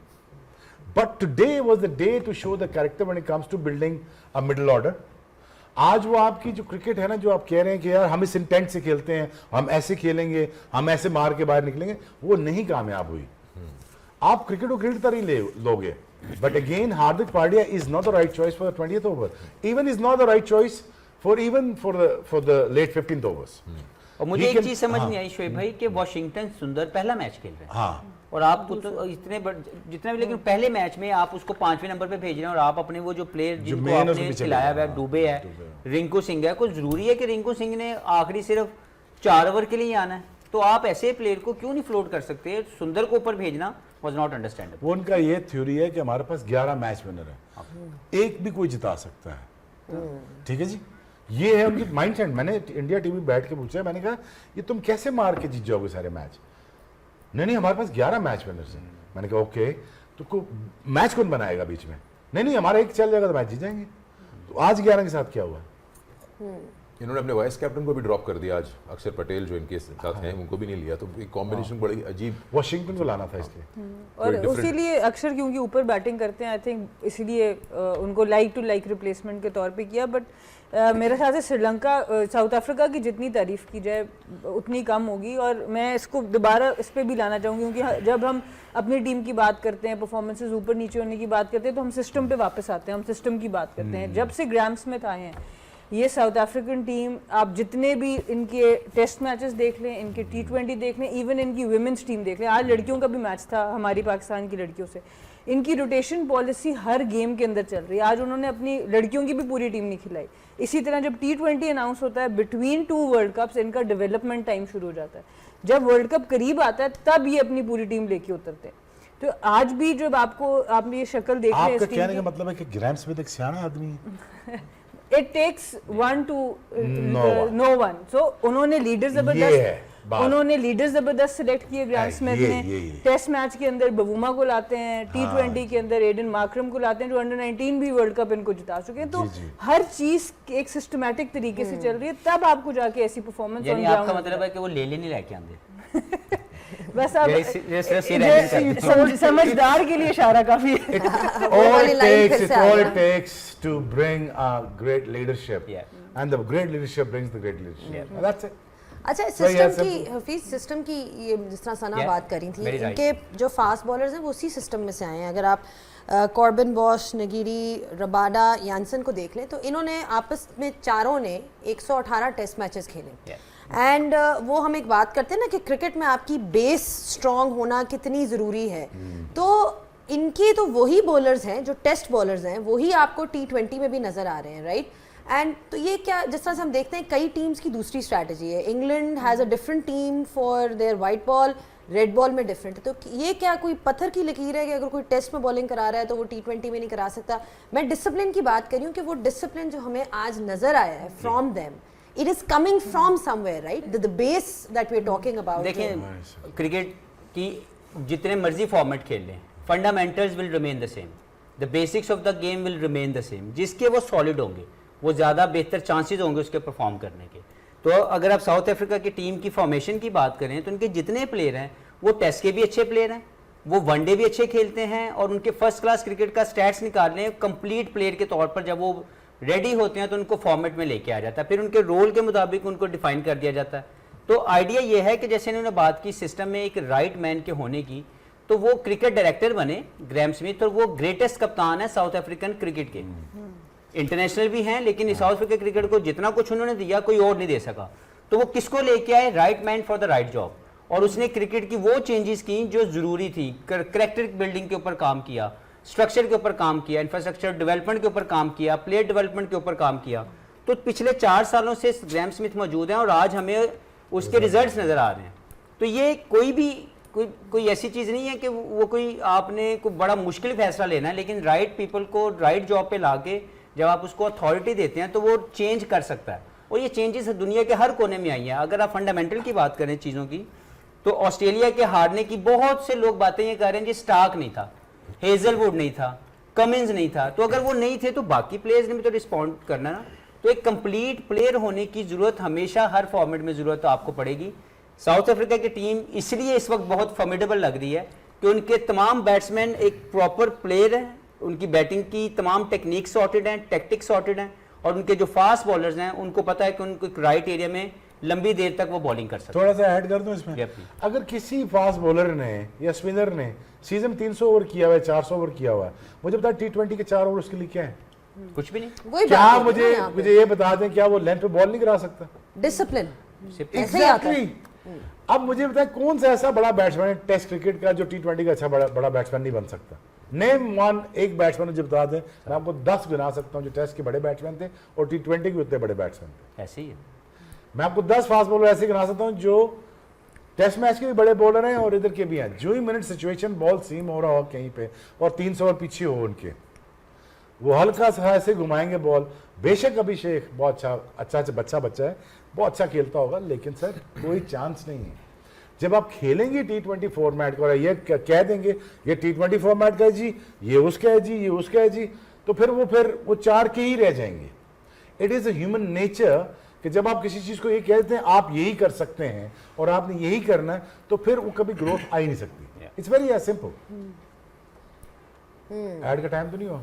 but today was the day to show the character when it comes to building a middle order. आज वो आपकी जो cricket है ना, जो आप कह रहे हैं कि यार हम इस इंटेंट से खेलते हैं, हम ऐसे खेलेंगे, हम ऐसे मार के बाहर निकलेंगे, वो नहीं कामयाब हुई। आप क्रिकेट को क्रिकेट तरह ही लोगे, but again Hardik Pandya is not the right choice for the 20th over, even is not the right choice for the late 15th overs. और मुझे एक चीज समझ नहीं आई शोएब भाई कि वॉशिंगटन सुंदर पहला मैच खेल रहे हैं। हाँ, और आप तो इतने जितने भी, लेकिन पहले मैच में आप उसको 5वें नंबर पे भेज रहे हैं, और आप अपने वो जो प्लेयर जिनको आपने खिलाया हुआ है, डुबे है, रिंकू सिंह है, कुछ जरूरी है कि रिंकू सिंह ने आखिरी सिर्फ 4 ओवर के लिए ही आना है? तो आप ऐसे प्लेयर को क्यों नहीं फ्लोट कर सकते? सुंदर को ऊपर भेजना was not understandable. वो उनका ये थ्योरी है कि हमारे पास 11 मैच विनर है, एक भी कोई जिता सकता है। ठीक है जी, ये है उनकी माइंडसेट। मैंने इंडिया टीवी बैठ के पूछा, मैंने कहा ये तुम कैसे मार के जीत जाओगे सारे मैच? नहीं हमारे पास 11 मैच विनर्स हैं। मैंने कहा ओके, तो मैच कौन बनाएगा बीच में? नहीं हमारा एक चल जाएगा तो मैच जीत जाएंगे। तो आज 11 के साथ क्या हुआ? इन्होंने अपने वाइस कैप्टन को भी ड्रॉप कर दिया आज, अक्षर पटेल जो इनके साथ हैं उनको भी नहीं लिया, तो एक कॉम्बिनेशन बड़ी अजीब। वॉशिंगटन को लाना था इसलिए, और उसीलिए अक्षर क्योंकि ऊपर बैटिंग करते हैं, आई थिंक इसीलिए उनको लाइक टू लाइक रिप्लेसमेंट के तौर पे किया। बट मेरे ख्याल से श्रीलंका साउथ अफ्रीका की जितनी तारीफ की जाए उतनी कम होगी। और मैं इसको दोबारा इस पर भी लाना चाहूँगी, क्योंकि जब हम अपनी टीम की बात करते हैं, परफॉर्मेंसेस ऊपर नीचे होने की बात करते हैं, तो हम सिस्टम पे वापस आते हैं, हम सिस्टम की बात करते हैं। जब से ग्राम स्मिथ आए हैं, ये साउथ अफ्रीकन टीम, आप जितने भी इनके टेस्ट मैचेस देख लें, इनके T20 देख लें, इवन इनकी वुमेन्स टीम देख लें, आज लड़कियों का भी मैच था हमारी पाकिस्तान की लड़कियों से, इनकी रोटेशन पॉलिसी हर गेम के अंदर चल रही है। आज उन्होंने अपनी लड़कियों की भी पूरी टीम नहीं खिलाई। इसी तरह जब T20 अनाउंस होता है, बिटवीन 2 वर्ल्ड कप्स इनका डेवलपमेंट टाइम शुरू हो जाता है। जब वर्ल्ड कप करीब आता है तब ये अपनी पूरी टीम लेके उतरते हैं। तो आज भी जब आप ये शक्ल देख रहे हैं, आपका कहने का मतलब है कि ग्राम स्मिथ एक सियाना आदमी है। It takes one to no one. So उन्होंने लीडर जबरदस्त सिलेक्ट किए ग्राम स्मिथ ने। टेस्ट मैच के अंदर बवूमा को लाते हैं, T20 के अंदर एडन मार्करम को लाते हैं, जो अंडर 19 भी वर्ल्ड कप इनको जिता चुके हैं। तो हर चीज एक सिस्टमैटिक तरीके से चल रही है, तब आपको जाके ऐसी परफॉर्मेंस। यानी आपका मतलब है कि वो ले नहीं लेके आते बस आप समझदार के लिए इशारा काफी है। All it takes to bring a great leadership, and the great leadership brings the great leadership. That's it. अच्छा, So, yeah, सिस्टम की हफीज, सिस्टम की ये जिस तरह सना Yeah, बात करी थी, very right. इनके जो फास्ट बॉलर्स हैं वो उसी सिस्टम में से आए हैं। अगर आप कॉर्बिन, बॉश, नगीरी, रबाडा, यानसन को देख लें तो इन्होंने आपस में चारों ने 118 टेस्ट मैचेस खेले। एंड वो हम एक बात करते हैं ना कि क्रिकेट में आपकी बेस स्ट्रांग होना कितनी ज़रूरी है, तो इनके तो वही बॉलर्स हैं जो टेस्ट बॉलर्स हैं, वही आपको T20 में भी नज़र आ रहे हैं, राइट? एंड तो ये क्या, जिस तरह से हम देखते हैं कई टीम्स की दूसरी स्ट्रैटेजी है। England has a different team for their white ball, red ball में डिफरेंट है। तो ये क्या कोई पत्थर की लकीर है कि अगर कोई टेस्ट में बॉलिंग करा रहा है तो वो T20 में नहीं करा सकता? मैं डिसिप्लिन की बात कर रही हूँ कि वो डिसिप्लिन जो हमें आज नज़र आया है from them, it is coming from somewhere, right? The base that we are talking about. देखें, क्रिकेट की जितने मर्जी फॉर्मेट खेल लें, fundamentals will remain the same, the basics of the game will remain the same. जिसके वो solid होंगे वो ज़्यादा बेहतर चांसेस होंगे उसके परफॉर्म करने के। तो अगर आप साउथ अफ्रीका की टीम की फॉर्मेशन की बात करें तो उनके जितने प्लेयर हैं वो टेस्ट के भी अच्छे प्लेयर हैं, वो वनडे भी अच्छे खेलते हैं, और उनके फर्स्ट क्लास क्रिकेट का स्टैट्स निकाल लें कंप्लीट प्लेयर के तौर पर। जब वो रेडी होते हैं तो उनको फॉर्मेट में लेके आ जाता है, फिर उनके रोल के मुताबिक उनको डिफाइन कर दिया जाता है। तो आइडिया ये है कि जैसे इन्होंने बात की सिस्टम में एक राइट मैन के होने की, तो वो क्रिकेट डायरेक्टर बने ग्रैम स्मिथ, और वो ग्रेटेस्ट कप्तान है साउथ अफ्रीकन क्रिकेट के। इंटरनेशनल भी हैं, लेकिन साउथ अफ्रीका क्रिकेट को जितना कुछ उन्होंने दिया कोई और नहीं दे सका। तो वो किसको लेके आए? Right man for the right job. और उसने क्रिकेट की वो चेंजेस की जो ज़रूरी थी। करैक्टर बिल्डिंग के ऊपर काम किया, स्ट्रक्चर के ऊपर काम किया, इंफ्रास्ट्रक्चर डेवलपमेंट के ऊपर काम किया, प्लेयर डेवलपमेंट के ऊपर काम किया। तो पिछले 4 सालों से ग्रैम स्मिथ मौजूद हैं और आज हमें उसके रिजल्ट्स नज़र आ रहे हैं। तो ये कोई ऐसी चीज़ नहीं है कि वो कोई आपने कोई बड़ा मुश्किल फैसला लेना है, लेकिन राइट पीपल को राइट जॉब पे लाके जब आप उसको अथॉरिटी देते हैं तो वो चेंज कर सकता है। और ये चेंजेस दुनिया के हर कोने में आई हैं। अगर आप फंडामेंटल की बात करें चीज़ों की, तो ऑस्ट्रेलिया के हारने की बहुत से लोग बातें ये कर रहे हैं जी स्टार्क नहीं था, हेजलवुड नहीं था, कमिंस नहीं था। तो अगर वो नहीं थे तो बाकी प्लेयर्स ने भी तो रिस्पॉन्ड करना ना। तो एक कंप्लीट प्लेयर होने की ज़रूरत हमेशा हर फॉर्मेट में ज़रूरत तो आपको पड़ेगी। साउथ अफ्रीका की टीम इसलिए इस वक्त बहुत फॉर्मिडेबल लग रही है कि उनके तमाम बैट्समैन एक प्रॉपर प्लेयर हैं, उनकी बैटिंग की तमाम टेक्निक सॉर्टेड हैं, टैक्टिक्स सॉर्टेड हैं, और उनके जो फास्ट बॉलर्स हैं उनको पता है कि उनको एक राइट एरिया में लंबी देर तक वो बॉलिंग कर सकते हैं। थोड़ा सा ऐड कर दूं इसमें, अगर किसी फास्ट बॉलर ने या स्पिनर ने सीजन में 300 ओवर किया हुआ है, 400 ओवर किया हुआ है, मुझे बता T20 के 4 ओवर उसके लिए क्या है? कुछ भी नहीं। वही क्या बात है मुझे ना यहाँ पे। मुझे ये बता दें, क्या वो लेंथ पे बॉल नहीं करा सकता? डिसिप्लिन ऐसे ही आता है। एग्जैक्टली। अब मुझे बताएं कौन सा ऐसा बड़ा बैट्समैन है टेस्ट क्रिकेट का जो T20 का अच्छा बड़ा बैट्समैन नहीं बन सकता? नेम वन, एक बैट्समैन मुझे बता दें, मैं आपको 10 गिना सकता हूं जो टेस्ट के बड़े बैट्समैन थे और T20 के उतने बड़े बैट्समैन थे। ऐसे ही है। मैं आपको 10 फास्ट बॉलर ऐसे गिना सकता हूं जो टेस्ट मैच के भी बड़े बॉलर हैं और इधर के भी हैं। जो ही मिनट सिचुएशन बॉल सीम हो रहा हो कहीं पे और 300 और पीछे हो उनके, वो हल्का सा ऐसे घुमाएंगे बॉल। बेशक अभिषेक बहुत अच्छा बच्चा है, बहुत अच्छा खेलता होगा, लेकिन सर कोई चांस नहीं है। जब आप खेलेंगे T20 फॉर्मेट को, ये कह देंगे ये T20 फॉर्मेट का है जी, ये उसका है जी, ये उसका है जी, तो फिर वो 4 के ही रह जाएंगे। It is a human nature कि जब आप किसी चीज़ को ये कहते हैं आप यही कर सकते हैं और आपने यही करना है, तो फिर वो कभी ग्रोथ आ ही नहीं सकती। It's very simple. ऐड का टाइम तो नहीं हुआ?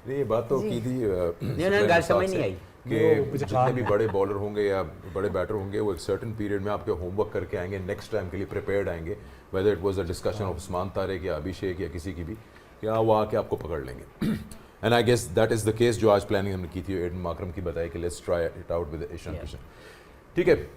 ये बात तो की थी गाल समझ नहीं आई कि जितने भी बड़े बॉलर होंगे या बड़े बैटर होंगे वो एक सर्टेन पीरियड में आपके होमवर्क करके आएंगे, नेक्स्ट टाइम के लिए प्रिपेयर्ड आएंगे, whether it was a discussion of Usman Tariq या अभिषेक या किसी की भी, या वो आके आपको पकड़ लेंगे। And I guess that is the case जो आज प्लानिंग हमने की थी, एडन माकरम की बताई कि let's try it out with Ishan Kishan. ठीक है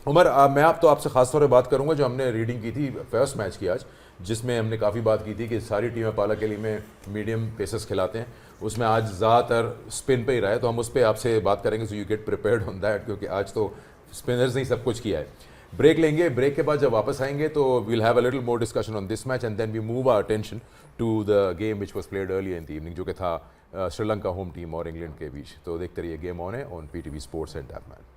उमर, मैं आप तो आपसे खास तौर पे बात करूंगा जो हमने रीडिंग की थी फर्स्ट मैच की आज, जिसमें हमने काफ़ी बात की थी कि सारी टीमें पाला के लिए में मीडियम पेसर्स खिलाते हैं, उसमें आज ज़्यादातर स्पिन पे ही रहा है, तो हम उस पर आपसे बात करेंगे, so you get prepared on that, क्योंकि आज तो स्पिनर्स ने सब कुछ किया है। ब्रेक लेंगे, ब्रेक के बाद जब वापस आएंगे तो we'll have a little more discussion on this match and then we move our attention to the game which was played early in the evening, जो कि था श्रीलंका होम टीम और इंग्लैंड के बीच। तो देखते रहिए, गेम ऑन है on PTV sports and Tapmad.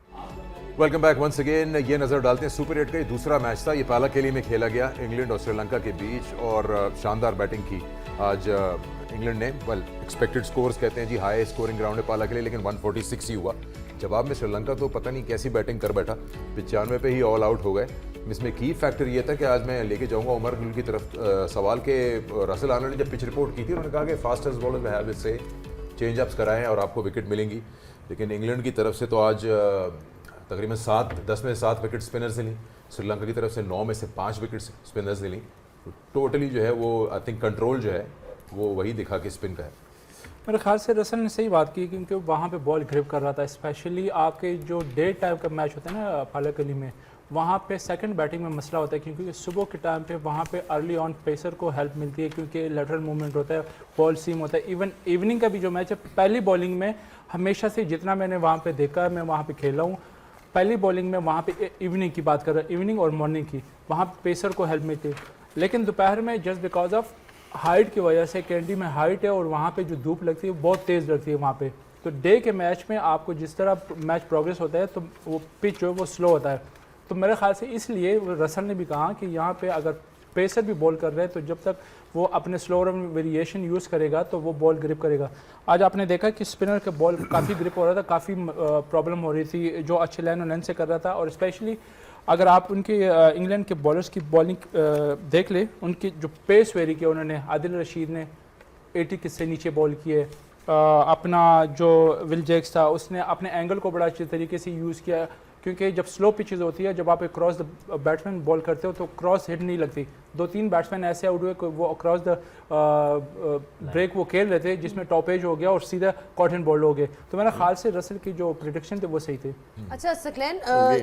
Welcome back once again. ये नज़र डालते हैं सुपर 8 का ये दूसरा मैच था, ये पाला केली में खेला गया इंग्लैंड और श्रीलंका के बीच, और शानदार बैटिंग की आज इंग्लैंड ने। वेल एक्सपेक्टेड स्कोर्स कहते हैं जी, हाई स्कोरिंग ग्राउंड है पाला के लिए, लेकिन 146 ही हुआ। जवाब में श्रीलंका तो पता नहीं कैसी बैटिंग कर बैठा, 95 पे ही ऑल आउट हो गए। इसमें की फैक्टर ये था कि आज मैं लेके जाऊंगा उमर की तरफ सवाल के रसल आनंद ने जब पिच रिपोर्ट की थी, उन्होंने कहा कि फास्टेस्ट बॉलर में हैव से चेंज अप्स कराएं और आपको विकेट मिलेंगी। लेकिन इंग्लैंड की तरफ से तो आज तकरीबन 10 में 7 विकेट स्पिनर्स ने ली, श्रीलंका की तरफ से 9 में से 5 विकेट स्पिनर्स ने ली। टोटली जो है वो आई थिंक कंट्रोल जो है वो वही दिखा कि स्पिन का है। मेरे ख्याल से रसल ने सही बात की, क्योंकि वहाँ पे बॉल ग्रिप कर रहा था। स्पेशली आपके जो डे टाइम का मैच होता है ना पालक अली में, वहाँ पे सेकंड बैटिंग में मसला होता है, क्योंकि सुबह के टाइम पे वहाँ पे अर्ली ऑन पेसर को हेल्प मिलती है, क्योंकि लेटरल मूवमेंट होता है, बॉल सीम होता है। इवन इवनिंग का भी जो मैच है, पहली बॉलिंग में हमेशा से जितना मैंने वहाँ पे देखा है, मैं वहाँ पे खेला हूँ, पहली बॉलिंग में वहाँ पे इवनिंग की बात कर रहा हूँ, इवनिंग और मॉर्निंग की, वहाँ पे पेसर को हेल्प मिलती है। लेकिन दोपहर में जस्ट बिकॉज ऑफ हाइट की वजह से, कैंडी में हाइट है और वहाँ पे जो धूप लगती है बहुत तेज़ लगती है वहाँ पे, तो डे के मैच में आपको जिस तरह मैच प्रोग्रेस होता है तो वो पिच जो है वो स्लो होता है। तो मेरे ख्याल से इसलिए रसल ने भी कहा कि यहाँ पे अगर पेसर भी बॉल कर रहे हैं तो जब तक वो अपने स्लोअर वेरिएशन यूज़ करेगा तो वो बॉल ग्रिप करेगा। आज आपने देखा कि स्पिनर के बॉल काफ़ी ग्रिप हो रहा था, काफ़ी प्रॉब्लम हो रही थी जो अच्छे लाइन और लेंथ से कर रहा था। और स्पेशली अगर आप उनके इंग्लैंड के बॉलर्स की बॉलिंग देख ले, उनकी जो पेस वेरी किया उन्होंने, आदिल रशीद ने 80 से नीचे बॉल किए, अपना जो विल जैक्स था उसने अपने एंगल को बड़ा अच्छे तरीके से यूज़ किया, क्योंकि जब स्लो पिचेस होती है, जब आप एक क्रॉस द बैट्समैन बॉल करते हो तो क्रॉस हिट नहीं लगती। 2-3 बैट्समैन ऐसे आउट हुए कि वो क्रॉस द ब्रेक वो खेल रहे थे जिसमें टॉप एज हो गया और सीधा कॉटन बॉल हो गए। तो मेरा ख्याल से रसल की जो प्रिडिक्शन थे वो सही थे। अच्छा सकलैन,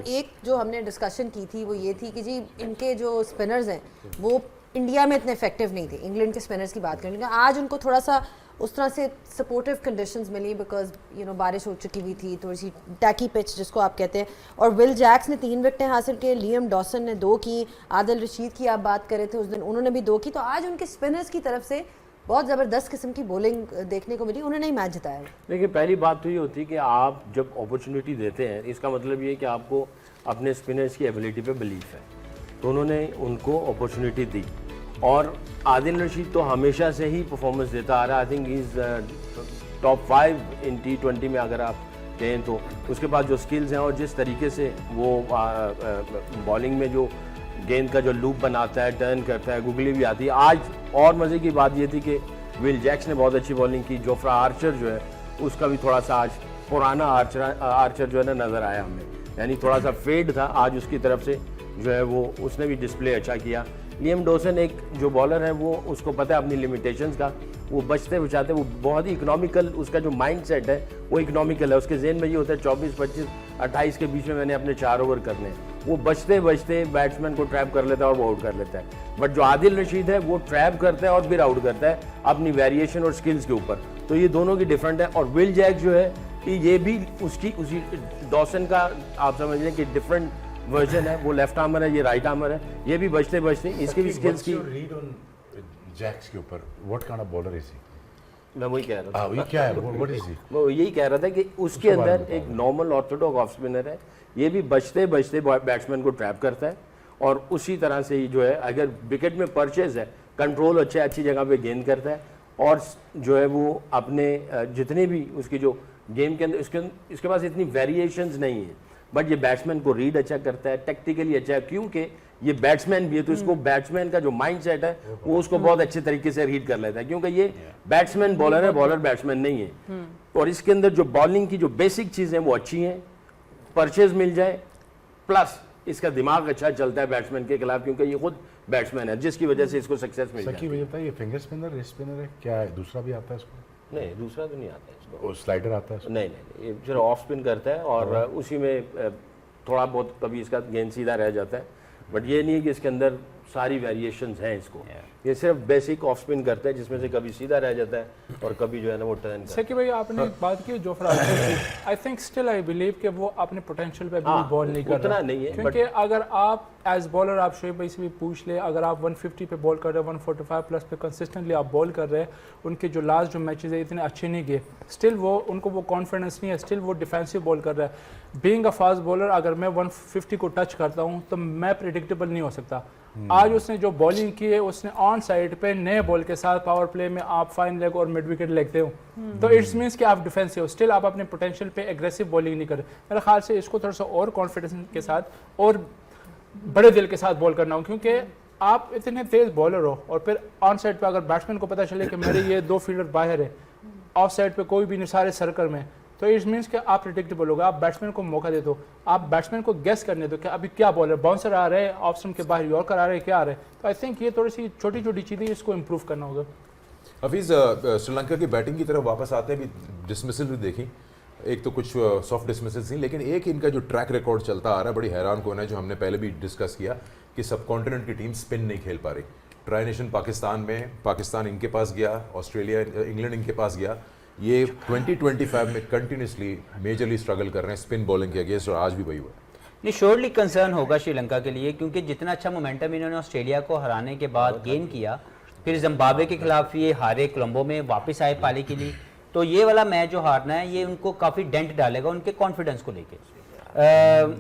एक जो हमने डिस्कशन की थी वो ये थी कि जी इनके जो स्पिनर्स हैं वो इंडिया में इतने इफेक्टिव नहीं थे। इंग्लैंड के स्पिनर्स की बात करें, लेकिन आज उनको थोड़ा सा उस तरह से सपोर्टिव कंडीशंस मिली, बिकॉज बारिश हो चुकी हुई थी, थोड़ी सी टैकी पिच जिसको आप कहते हैं। और विल जैक्स ने 3 विकेटें हासिल की, लियम डॉसन ने 2 की, आदिल रशीद की आप बात कर रहे थे उस दिन, उन्होंने भी 2 की। तो आज उनके स्पिनर्स की तरफ से बहुत ज़बरदस्त किस्म की बॉलिंग देखने को मिली, उन्होंने ही मैच जिताया। देखिए, पहली बात तो ये होती है कि आप जब अपॉर्चुनिटी देते हैं, इसका मतलब ये कि आपको अपने स्पिनर्स की एबिलिटी पे बिलीफ है, तो उन्होंने उनको अपॉर्चुनिटी दी। और आदिल रशीद तो हमेशा से ही परफॉर्मेंस देता आ रहा है। I think is top 5 in T20 में अगर आप कहें तो। उसके बाद जो स्किल्स हैं और जिस तरीके से वो बॉलिंग में जो गेंद का जो लूप बनाता है, टर्न करता है, गुगली भी आती है। आज और मज़े की बात ये थी कि विल जैक्स ने बहुत अच्छी बॉलिंग की, जोफ्रा आर्चर जो है उसका भी थोड़ा सा आज पुराना आर्चर जो है ना नज़र आया हमें, यानी थोड़ा सा फेड था आज उसकी तरफ से, जो है वो उसने भी डिस्प्ले अच्छा किया। लियम डॉसन एक जो बॉलर है वो उसको पता है अपनी लिमिटेशंस का, वो बचते बचाते वो बहुत ही इकोनॉमिकल, उसका जो माइंड सेट है वो इकोनॉमिकल है। उसके जेहन में ये होता है 24, 25, 28 के बीच में मैंने अपने 4 ओवर करने हैं। वो बचते बचते बैट्समैन को ट्रैप कर लेता है और वो आउट कर लेता है। बट जो आदिल रशीद है वो ट्रैप करता है और फिर आउट करता है अपनी वेरिएशन और स्किल्स के ऊपर। तो ये दोनों की डिफरेंट है। और विल जैक जो है ये भी उसी डॉसन का आप समझ लें कि डिफरेंट वर्जन है। वो लेफ्ट आर्मर है, ये राइट आर्मर है, ये भी बचते बचते इसके भी स्किल्स की। रीड ऑन जैक्स के ऊपर, what kind of bowler is he? मैं वही कह रहा था। ये क्या है, व्हाट इज ही? मैं यही कह रहा था कि उसके अंदर एक नॉर्मल ऑर्थोडॉक्स ऑफ स्पिनर है, ये भी बचते बचते बैट्समैन को ट्रैप करता है। और उसी तरह से ही जो है अगर विकेट में परचेज है, कंट्रोल अच्छी जगह पे गेंद करता है। और जो है वो अपने जितने भी उसकी जो गेम के अंदर इसके पास इतनी वेरिएशंस नहीं है, बट ये बैट्समैन को रीड अच्छा करता है, टेक्टिकली अच्छा है, क्योंकि ये बैट्समैन भी है तो इसको बैट्समैन का जो माइंड सेट है वो उसको बहुत अच्छे तरीके से रीड कर लेता है, क्योंकि ये बैट्समैन बॉलर है, बॉलर बैट्समैन नहीं है। और इसके अंदर जो बॉलिंग की जो बेसिक चीज़ें वो अच्छी हैं, परचेज मिल जाए, प्लस इसका दिमाग अच्छा चलता है बैट्समैन के खिलाफ, क्योंकि ये खुद बैट्समैन है जिसकी वजह से इसको सक्सेस मिल जाती है। मुझे बताइए, ये फिंगर स्पिनर, रिस्ट स्पिनर है क्या है? दूसरा भी आता है इसको? नहीं, दूसरा तो नहीं आता है इसको। वो स्लाइडर आता है इसको? नहीं, ये सिर्फ ऑफ स्पिन करता है और उसी में थोड़ा बहुत कभी इसका गेंद सीधा रह जाता है, बट ये नहीं है कि इसके अंदर सारी वेरिएशंस हैं इसको। ये सिर्फ बेसिक ऑफ स्पिन करता है जिसमें से कभी सीधा रह जाता है और कभी जो है ना वो टर्न करता है। सकी भाई, आपने एक बात की जोफ्रा आर्चर की, I think still I believe कि वो अपने पोटेंशियल पे भी बॉल नहीं कर उतना रहा, नहीं है, क्योंकि अगर आप एज बॉलर आप शोएब भाई से भी पूछ ले, अगर आप 150 पे बॉल कर रहे हैं, 145 प्लस पे कंसिस्टेंटली आप बॉल कर रहे हैं, उनके जो लास्ट जो मैचेस है इतने अच्छे नहीं गए, स्टिल वो उनको वो कॉन्फिडेंस नहीं है, स्टिल वो डिफेंसिव बॉल कर रहा है। बीइंग अ फास्ट बॉलर, अगर मैं 150 को टच करता हूँ तो मैं प्रेडिक्टेबल नहीं हो सकता। आज उसने जो बॉलिंग की है, उसने ऑन साइड पे नए बॉल के साथ पावर प्ले में आप फाइन लेग और मिड विकेट लेगते हो, तो इट्स मीन्स कि आप डिफेंसिव हो, स्टिल आप अपने पोटेंशियल पे एग्रेसिव बॉलिंग नहीं कर रहे। मेरे ख्याल से इसको थोड़ा सा और कॉन्फिडेंस के साथ और बड़े दिल के साथ बॉल करना हो, क्योंकि आप इतने तेज बॉलर हो और फिर ऑन साइड पे अगर बैट्समैन को पता चले कि मेरे ये 2 फील्डर बाहर है, ऑफ साइड पे कोई भी नहीं, सारे सर्कल में, तो इट मीन्स कि आप प्रिडिक्टेबल होगा, आप बैट्समैन को मौका दे दो, आप बैट्समैन को गेस करने दो कि अभी क्या बॉल है, बाउंसर आ रहे हैं, ऑफ स्टंप के बाहर यॉर्कर आ रहे हैं, क्या आ रहे हैं। तो आई थिंक ये थोड़ी सी छोटी छोटी चीज़ें इसको इम्प्रूव करना होगा। हफीज़, श्रीलंका की बैटिंग की तरफ वापस आते हैं, भी डिसमिसल भी देखी, एक तो कुछ सॉफ्ट डिसमिसल थी, लेकिन एक इनका जो ट्रैक रिकॉर्ड चलता आ रहा है बड़ी हैरान कौन है, जो हमने पहले भी डिस्कस किया कि सब कॉन्टिनेंट की टीम स्पिन नहीं खेल पा रही। ट्राई नेशन पाकिस्तान में, पाकिस्तान इनके पास गया, ऑस्ट्रेलिया इंग्लैंड इनके पास गया, ये 2025 में कंटिन्यूसली मेजरली स्ट्रगल कर रहे हैं स्पिन बॉलिंग के अगेंस्ट, और आज भी वही हुआ। नहीं, श्योरली कंसर्न होगा श्रीलंका के लिए, क्योंकि जितना अच्छा मोमेंटम इन्होंने ऑस्ट्रेलिया को हराने के बाद गेन किया, फिर जिम्बाब्वे के खिलाफ ये हारे, कोलंबो में वापस आए पाली के लिए, तो ये वाला मैच जो हारना है ये उनको काफ़ी डेंट डालेगा उनके कॉन्फिडेंस को लेके।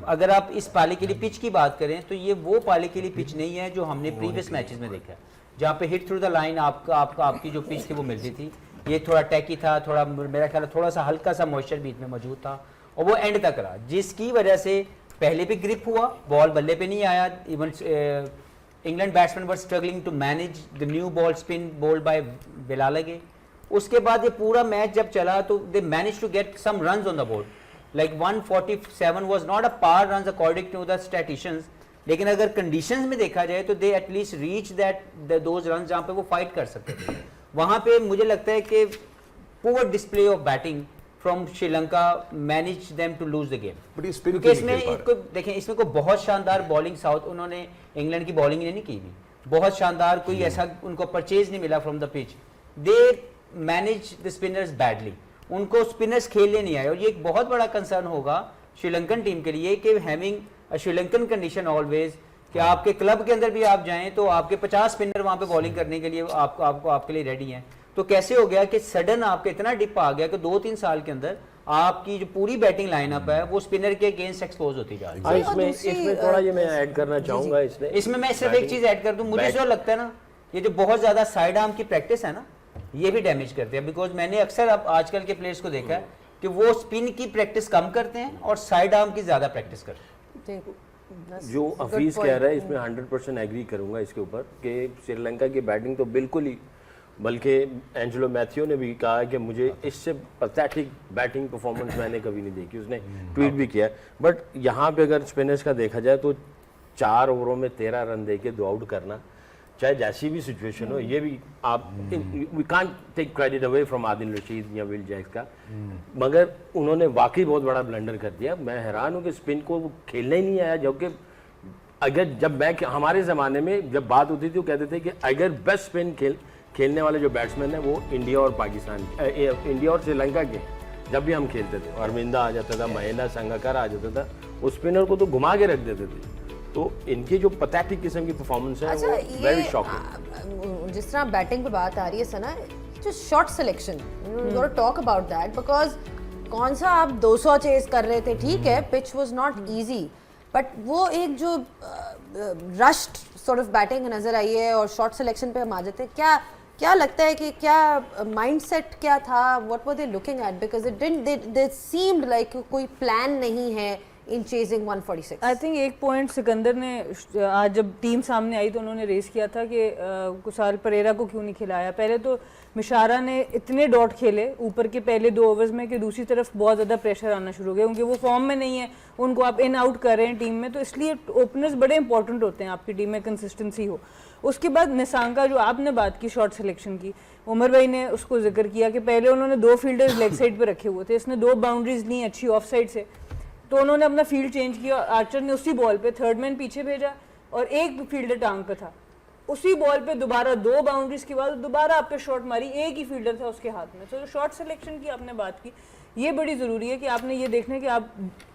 अगर आप इस पाली के लिए पिच की बात करें तो ये वो पाली के लिए पिच नहीं है जो हमने प्रीवियस मैचेस में देखा है, जहाँ पे हिट थ्रू द लाइन आपकी जो पिच थी वो मिलती थी। ये थोड़ा टैकी था, थोड़ा मेरा ख्याल थोड़ा सा हल्का सा मॉइस्चर बीच में मौजूद था, और वो एंड तक रहा, जिसकी वजह से पहले भी ग्रिप हुआ, बॉल बल्ले पे नहीं आया। Even England batsman were struggling to manage the new ball spin bowled by बिलालगे। उसके बाद ये पूरा मैच जब चला तो they manage to get some runs on the board, like 147 was not a par runs according to the statisticians, लेकिन अगर कंडीशंस में देखा जाए तो they at least reach that those runs जहाँ पे वो फाइट कर सकते थे। वहाँ पे मुझे लगता है कि poor display of batting from Sri Lanka manage them to lose the game. But spin क्योंकि इसमें इसको देखें, इसमें कोई बहुत शानदार बॉलिंग साउथ उन्होंने इंग्लैंड की बॉलिंग नहीं की हुई, बहुत शानदार कोई ऐसा उनको परचेज नहीं मिला from the pitch. They manage the spinners badly, उनको स्पिनर्स खेलने नहीं आए, और ये एक बहुत बड़ा कंसर्न होगा श्रीलंकन टीम के लिए कि having a Sri Lankan condition always, कि आपके क्लब के अंदर भी आप जाएं तो आपके 50 स्पिनर वहां पे बॉलिंग करने के लिए आपके लिए रेडी हैं। तो कैसे हो गया कि सडन आपके इतना डिप आ गया कि 2-3 साल के अंदर आपकी जो पूरी बैटिंग लाइनअप है वो स्पिनर के अगेंस्ट एक्सपोज होती जा रही है। इसमें थोड़ा ये मैं ऐड करना चाहूंगा, इसमें मैं सिर्फ एक चीज ऐड कर दूं, मुझे जो लगता है ना, ये जो बहुत ज्यादा साइड आर्म की प्रैक्टिस है ना, ये भी डैमेज करते हैं। बिकॉज मैंने अक्सर अब आजकल के प्लेयर्स को देखा है कि वो स्पिन की प्रैक्टिस कम करते हैं और साइड आर्म की ज्यादा प्रैक्टिस करते हैं। जो हफीज कह रहा है इसमें 100% एग्री करूंगा इसके ऊपर कि श्रीलंका की बैटिंग तो बिल्कुल ही, बल्कि एंजेलो मैथ्यू ने भी कहा कि मुझे इससे पैथेटिक बैटिंग परफॉर्मेंस मैंने कभी नहीं देखी, उसने ट्वीट भी किया। बट यहाँ पे अगर स्पिनर्स का देखा जाए तो 4 ओवरों में 13 रन दे के 2 आउट करना, चाहे जैसी भी सिचुएशन हो, ये भी आप we can't take credit away from Adil Rashid या विल जैक्स का, मगर उन्होंने वाकई बहुत बड़ा ब्लंडर कर दिया। मैं हैरान हूँ कि स्पिन को खेलने ही नहीं आया, जबकि अगर जब हमारे ज़माने में जब बात होती थी वो कहते थे कि अगर बेस्ट स्पिन खेलने वाले जो बैट्समैन हैं वो इंडिया और पाकिस्तान, इंडिया और श्रीलंका के, जब भी हम खेलते थे अरविंदा आ जाता था, महेंद्र संगकर आ जाता था, उस स्पिनर को तो घुमा के रख देते थे। तो इनकी जो पैथेटिक किस्म की परफॉर्मेंस है वो वेरी शॉकिंग। जिस तरह बैटिंग पे बात आ रही है सना, जो शॉट सिलेक्शन, गोटा टॉक अबाउट दैट, बिकॉज कौन सा आप 200 चेज कर रहे थे, ठीक है, pitch was not easy, but वो एक जो रश्ड सॉर्ट ऑफ बैटिंग नजर आई है, और शॉट सिलेक्शन पे हम आ जाते हैं। क्या लगता है कि क्या माइंडसेट क्या था, what were they looking at, because it didn't they seemed like कोई प्लान नहीं है इन चेजिंग 146। आई थिंक एक पॉइंट सिकंदर ने आज जब टीम सामने आई तो उन्होंने रेस किया था कि कुसाल परेरा को क्यों नहीं खिलाया। पहले तो मिशारा ने इतने डॉट खेले ऊपर के पहले 2 ओवर्स में कि दूसरी तरफ बहुत ज़्यादा प्रेशर आना शुरू हो गया, क्योंकि वो फॉर्म में नहीं है, उनको आप इन आउट कर रहे हैं टीम में, तो इसलिए ओपनर्स बड़े इंपॉर्टेंट होते हैं आपकी टीम में, कंसिस्टेंसी हो। उसके बाद निसांका, जो आपने बात की शॉट सिलेक्शन की, उमर भाई ने उसको जिक्र किया कि पहले उन्होंने 2 फील्डर्स लेग साइड पर रखे हुए थे, इसने 2 बाउंड्रीज ली अच्छी ऑफ साइड से, तो उन्होंने अपना फील्ड चेंज किया। आर्चर ने उसी बॉल पे थर्ड मैन पीछे भेजा और एक फील्डर टांग पे था, उसी बॉल पे दोबारा 2 बाउंड्रीज के बाद दोबारा आप पे शॉट मारी, एक ही फील्डर था उसके हाथ में। तो शॉट सिलेक्शन की आपने बात की, ये बड़ी ज़रूरी है कि आपने ये देखना है कि आप